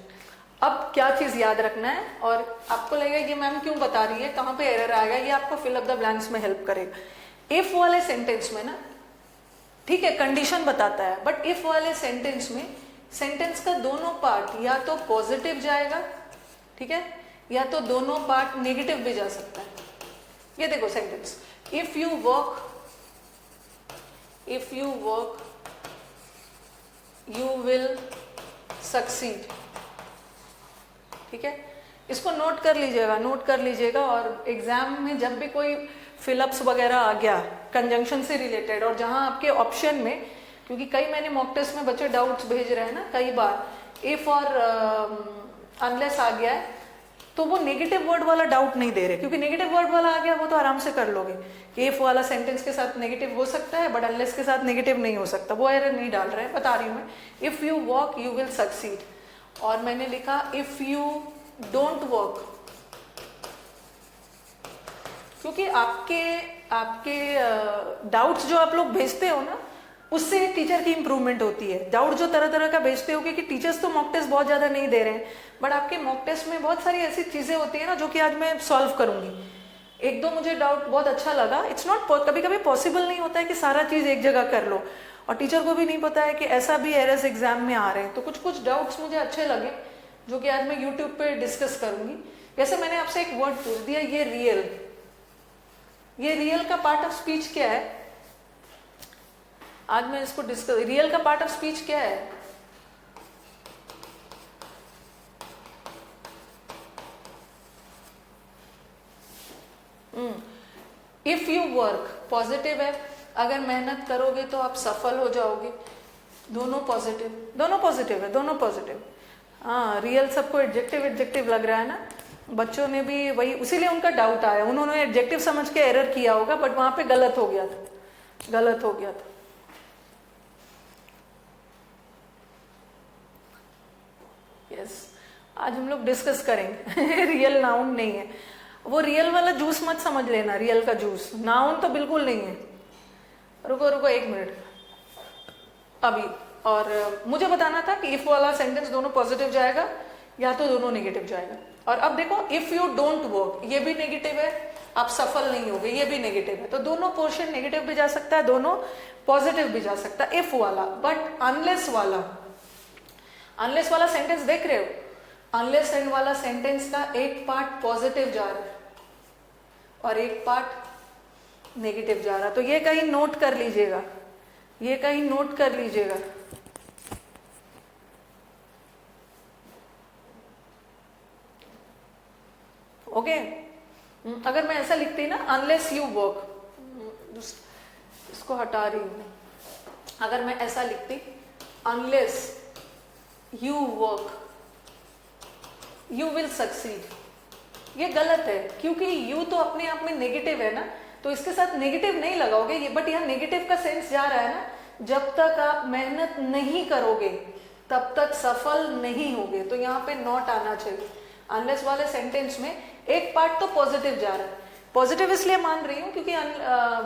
S1: अब क्या चीज याद रखना है, और आपको लगेगा कि मैम क्यों बता रही है, कहाँ पे एरर आएगा, ये आपको फिल अप द ब्लैंक्स में हेल्प करेगा। इफ वाले सेंटेंस में ना, ठीक है कंडीशन बताता है, बट इफ वाले सेंटेंस में सेंटेंस का दोनों पार्ट या तो पॉजिटिव जाएगा, ठीक है, या तो दोनों पार्ट नेगेटिव भी जा सकता है। ये देखो sentence, if you work you will succeed. ठीक है, इसको नोट कर लीजिएगा, और एग्जाम में जब भी कोई फिलअप्स वगैरह आ गया कंजंक्शन से रिलेटेड, और जहां आपके ऑप्शन में, क्योंकि कई मैंने मॉक टेस्ट में बच्चे डाउट्स भेज रहे हैं ना, कई बार इफ और अनलेस आ गया है, तो वो नेगेटिव वर्ड वाला डाउट नहीं दे रहे, क्योंकि नेगेटिव वर्ड वाला आ गया वो तो आराम से कर लोगे कि इफ वाला सेंटेंस के साथ नेगेटिव हो सकता है बट अनलेस के साथ नेगेटिव नहीं हो सकता, वो एरर नहीं डाल रहे हैं, बता रही हूँ मैं। If you work you will succeed, और मैंने लिखा इफ यू डोंट वर्क, क्योंकि आपके डाउट्स जो आप लोग भेजते हो ना, उससे टीचर की इंप्रूवमेंट होती है। डाउट जो तरह तरह का भेजते होगे कि टीचर्स तो मॉक टेस्ट बहुत ज्यादा नहीं दे रहे हैं, बट आपके मॉक टेस्ट में बहुत सारी ऐसी चीजें होती है ना जो कि आज मैं सॉल्व करूंगी। एक दो मुझे डाउट बहुत अच्छा लगा। इट्स नॉट, कभी कभी पॉसिबल नहीं होता है कि सारा चीज एक जगह कर लो, और टीचर को भी नहीं पता है कि ऐसा भी एरर्स एग्जाम में आ रहे हैं। तो कुछ कुछ डाउट्स मुझे अच्छे लगे जो कि आज मैं यूट्यूब पे डिस्कस करूंगी। वैसे मैंने आपसे एक वर्ड पूछ दिया, ये रियल का पार्ट ऑफ स्पीच क्या है? आज मैं इसको डिस्कस, रियल का पार्ट ऑफ स्पीच क्या है? इफ यू वर्क, पॉजिटिव है, अगर मेहनत करोगे तो आप सफल हो जाओगे। दोनों पॉजिटिव, दोनों पॉजिटिव है, दोनों पॉजिटिव। हाँ, रियल सबको एडजेक्टिव एडजेक्टिव लग रहा है ना, बच्चों ने भी वही, उसीलिए उनका डाउट आया। उन्होंने एडजेक्टिव समझ के एरर किया होगा, बट वहां पे गलत हो गया था, गलत हो गया था। यस, आज हम लोग डिस्कस करेंगे रियल नाउन नहीं है, वो रियल वाला जूस मत समझ लेना, रियल का जूस नाउन तो बिल्कुल नहीं है। रुको रुको एक मिनट अभी। और मुझे बताना था कि इफ वाला सेंटेंस दोनों पॉजिटिव जाएगा या तो दोनों नेगेटिव जाएगा। और अब देखो, इफ यू डोंट वर्क, ये भी नेगेटिव है, आप सफल नहीं होगे, ये भी नेगेटिव है। तो दोनों पोर्शन नेगेटिव भी जा सकता है, दोनों पॉजिटिव भी जा सकता है इफ वाला। बट अनलेस वाला सेंटेंस देख रहे हो, अनलेस एंड वाला सेंटेंस का एक पार्ट पॉजिटिव जा रहा है और एक पार्ट नेगेटिव जा रहा है। तो ये कहीं नोट कर लीजिएगा, ये कहीं नोट कर लीजिएगा। ओके, अगर मैं ऐसा लिखती ना, अनलेस यू वर्क, इसको हटा रही हूं, अगर मैं ऐसा लिखती, unless you work you will succeed, ये गलत है, क्योंकि यू तो अपने आप में नेगेटिव है ना, तो इसके साथ नेगेटिव नहीं लगाओगे ये। बट यहाँ नेगेटिव का सेंस जा रहा है ना, जब तक आप मेहनत नहीं करोगे तब तक सफल नहीं होगे। तो यहाँ पे नॉट आना चाहिए। अनलेस वाले सेंटेंस में एक पार्ट तो पॉजिटिव जा रहा है, पॉजिटिव इसलिए मान रही हूँ क्योंकि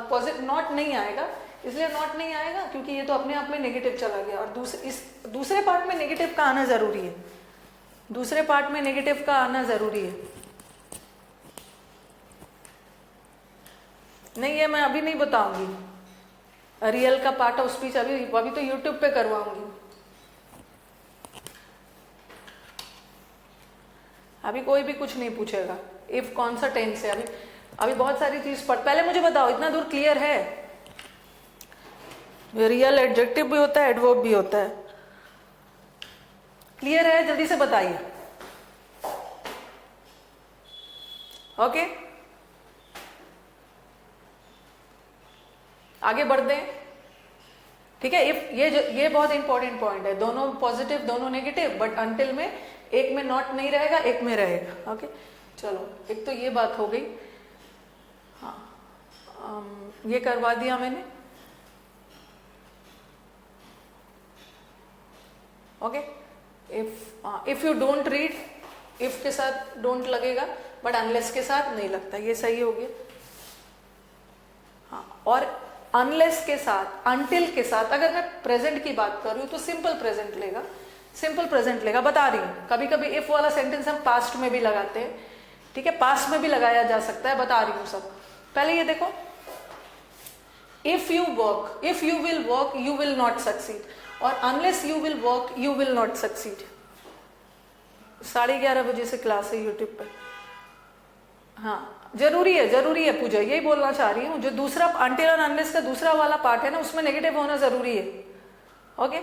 S1: पॉजिटिव नॉट नहीं आएगा, इसलिए नॉट नहीं आएगा क्योंकि ये तो अपने आप में नेगेटिव चला गया। और दूसरे पार्ट में नेगेटिव का आना जरूरी है, दूसरे पार्ट में नेगेटिव का आना जरूरी है। नहीं, ये मैं अभी नहीं बताऊंगी, रियल का पार्ट ऑफ स्पीच अभी तो यूट्यूब पे करवाऊंगी। अभी कोई भी कुछ नहीं पूछेगा इफ कौन सा टेंस है। अभी बहुत सारी चीज पहले मुझे बताओ, इतना दूर क्लियर है? रियल एडजेक्टिव भी होता है, एडवर्ब भी होता है। क्लियर है? जल्दी से बताइए। ओके, आगे बढ़ते हैं। ठीक है, इफ ये बहुत इंपॉर्टेंट पॉइंट है, दोनों पॉजिटिव दोनों नेगेटिव, बट अंटिल में एक में नॉट नहीं रहेगा, एक में रहेगा। ओके, चलो, एक तो ये बात हो गई। हाँ, ये करवा दिया मैंने। Okay, if you don't read, if के साथ डोंट लगेगा, बट अनलेस के साथ नहीं लगता, ये सही हो गया। हाँ, और अनलेस के साथ, अनटिल के साथ अगर मैं प्रेजेंट की बात कर रही हूं तो सिंपल प्रेजेंट लेगा, सिंपल प्रेजेंट लेगा। बता रही हूं, कभी कभी इफ वाला सेंटेंस हम पास्ट में भी लगाते हैं, ठीक है, पास्ट में भी लगाया जा सकता है, बता रही हूं सब। पहले ये देखो, if you work, if you will work you will not succeed, और unless you will work you will not succeed. 11:30 बजे से क्लास है यूट्यूब पे। हाँ, जरूरी है पूजा, यही बोलना चाह रही हूँ। जो दूसरा अनटिल और अनलेस का दूसरा वाला पार्ट है ना, उसमें नेगेटिव होना जरूरी है। Okay,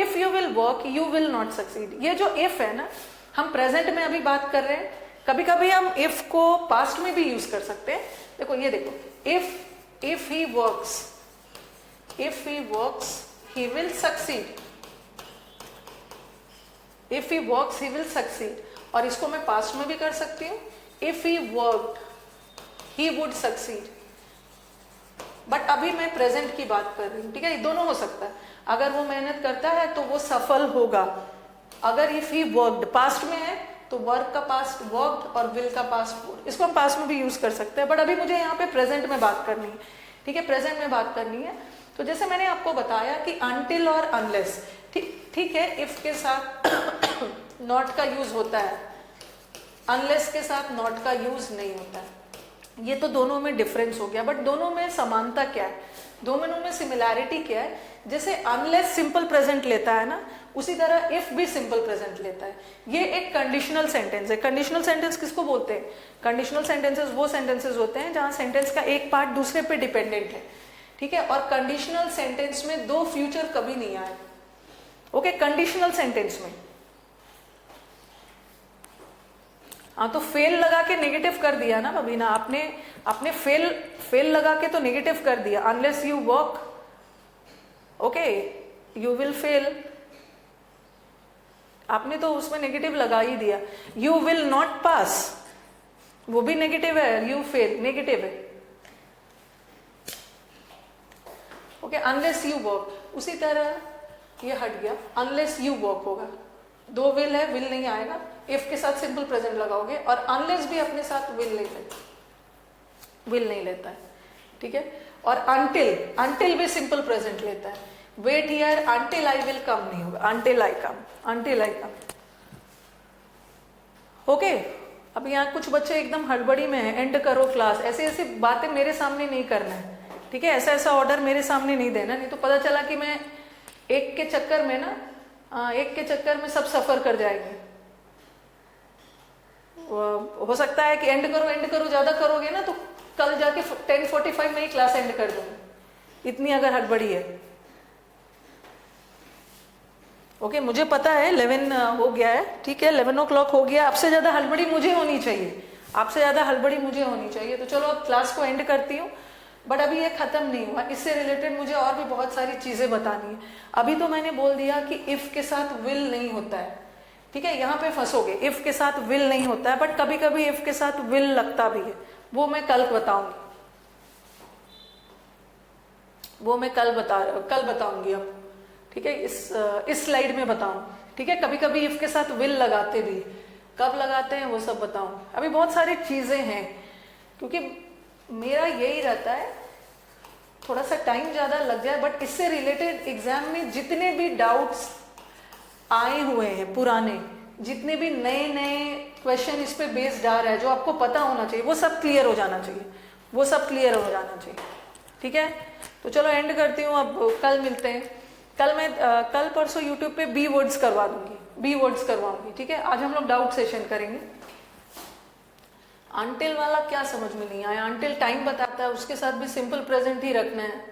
S1: if you will work you will not succeed, ये जो इफ है ना, हम प्रेजेंट में अभी बात कर रहे हैं, कभी कभी हम इफ को पास्ट में भी यूज कर सकते हैं। देखो, ये देखो, if he works he will succeed, if he works he will succeed। और इसको मैं पास्ट में भी कर सकती हूँ, if he worked he would succeed। But अभी मैं प्रेजेंट की बात कर रही हूँ, ठीक है, ये दोनों हो सकता है। अगर वो मेहनत करता है तो वो सफल होगा। अगर इफ ही वर्कड पास्ट में है तो वर्क का पास्ट वर्कड और विल का पास्ट वुड, इसको हम पास्ट में भी यूज कर सकते हैं। बट अभी मुझे यहाँ पे प्रेजेंट में बात करनी है, ठीक है, प्रेजेंट में बात करनी है। तो जैसे मैंने आपको बताया कि अनटिल और अनलेस, ठीक है, इफ के साथ नॉट का यूज होता है, अनलेस के साथ नॉट का यूज नहीं होता है। ये तो दोनों में डिफरेंस हो गया, बट दोनों में समानता क्या है, दोनों में सिमिलैरिटी क्या है? जैसे अनलेस सिंपल प्रेजेंट लेता है ना, उसी तरह इफ भी सिंपल प्रेजेंट लेता है। ये एक कंडीशनल सेंटेंस है। कंडीशनल सेंटेंस किसको बोलते हैं? कंडीशनल सेंटेंसेस वो सेंटेंसेस होते हैं जहां सेंटेंस का एक पार्ट दूसरे पे डिपेंडेंट है, ठीक है। और कंडीशनल सेंटेंस में दो फ्यूचर कभी नहीं आए, ओके, कंडीशनल सेंटेंस में। हाँ, तो फेल लगा के नेगेटिव कर दिया ना बबीना आपने फेल लगा के तो नेगेटिव कर दिया। Unless you work, okay, you will fail, आपने तो उसमें नेगेटिव लगा ही दिया। यू विल नॉट पास, वो भी नेगेटिव है, यू फेल नेगेटिव है, ओके। अनलेस यू वर्क, उसी तरह ये हट गया, अनलेस यू वर्क होगा। दो विल है, विल नहीं आएगा, इफ के साथ सिंपल प्रेजेंट लगाओगे, और अनलेस भी अपने साथ विल नहीं लेता है, ठीक है। और अनटिल भी सिंपल प्रेजेंट लेता है। Wait here until I will come नहीं होगा, अनटिल आई कम, ओके। अब यहाँ कुछ बच्चे एकदम हड़बड़ी में है, एंड करो क्लास, ऐसे ऐसी बातें मेरे सामने नहीं करना है, ठीक है। ऐसा ऑर्डर मेरे सामने नहीं देना, नहीं तो पता चला कि मैं एक के चक्कर में सब सफर कर जाएंगे। हो सकता है कि एंड करो ज्यादा करोगे ना, तो कल जाके 10:45 में ही क्लास एंड कर दूंगी, इतनी अगर हड़बड़ी है, ओके। मुझे पता है 11 हो गया है, ठीक है, 11 o'clock हो गया। आपसे ज्यादा हड़बड़ी मुझे होनी चाहिए, तो चलो अब क्लास को एंड करती हूँ। बट अभी ये खत्म नहीं हुआ, इससे रिलेटेड मुझे और भी बहुत सारी चीजें बतानी है। अभी तो मैंने बोल दिया कि इफ के साथ विल नहीं होता है, ठीक है, यहाँ पे फंसोगे, इफ के साथ विल नहीं होता है, बट कभी कभी इफ के साथ विल लगता भी है, वो मैं कल बताऊंगी अब, ठीक है, इस स्लाइड में बताऊंगी, ठीक है। कभी कभी इफ के साथ विल लगाते भी, कब लगाते हैं वो सब बताऊंगी। अभी बहुत सारी चीजें हैं, क्योंकि मेरा यही रहता है, थोड़ा सा टाइम ज्यादा लग जाए, बट इससे रिलेटेड एग्जाम में जितने भी डाउट्स आए हुए हैं पुराने, जितने भी नए क्वेश्चन इस पे बेस्ड आ रहा है, जो आपको पता होना चाहिए, वो सब क्लियर हो जाना चाहिए, ठीक है। तो चलो एंड करती हूँ, अब कल मिलते हैं। कल परसों यूट्यूब पे बी वर्ड्स करवाऊंगी, ठीक है। आज हम लोग डाउट सेशन करेंगे। अनटिल वाला क्या समझ में नहीं आया? अनटिल टाइम बताता है, उसके साथ भी सिंपल प्रेजेंट ही रखना है।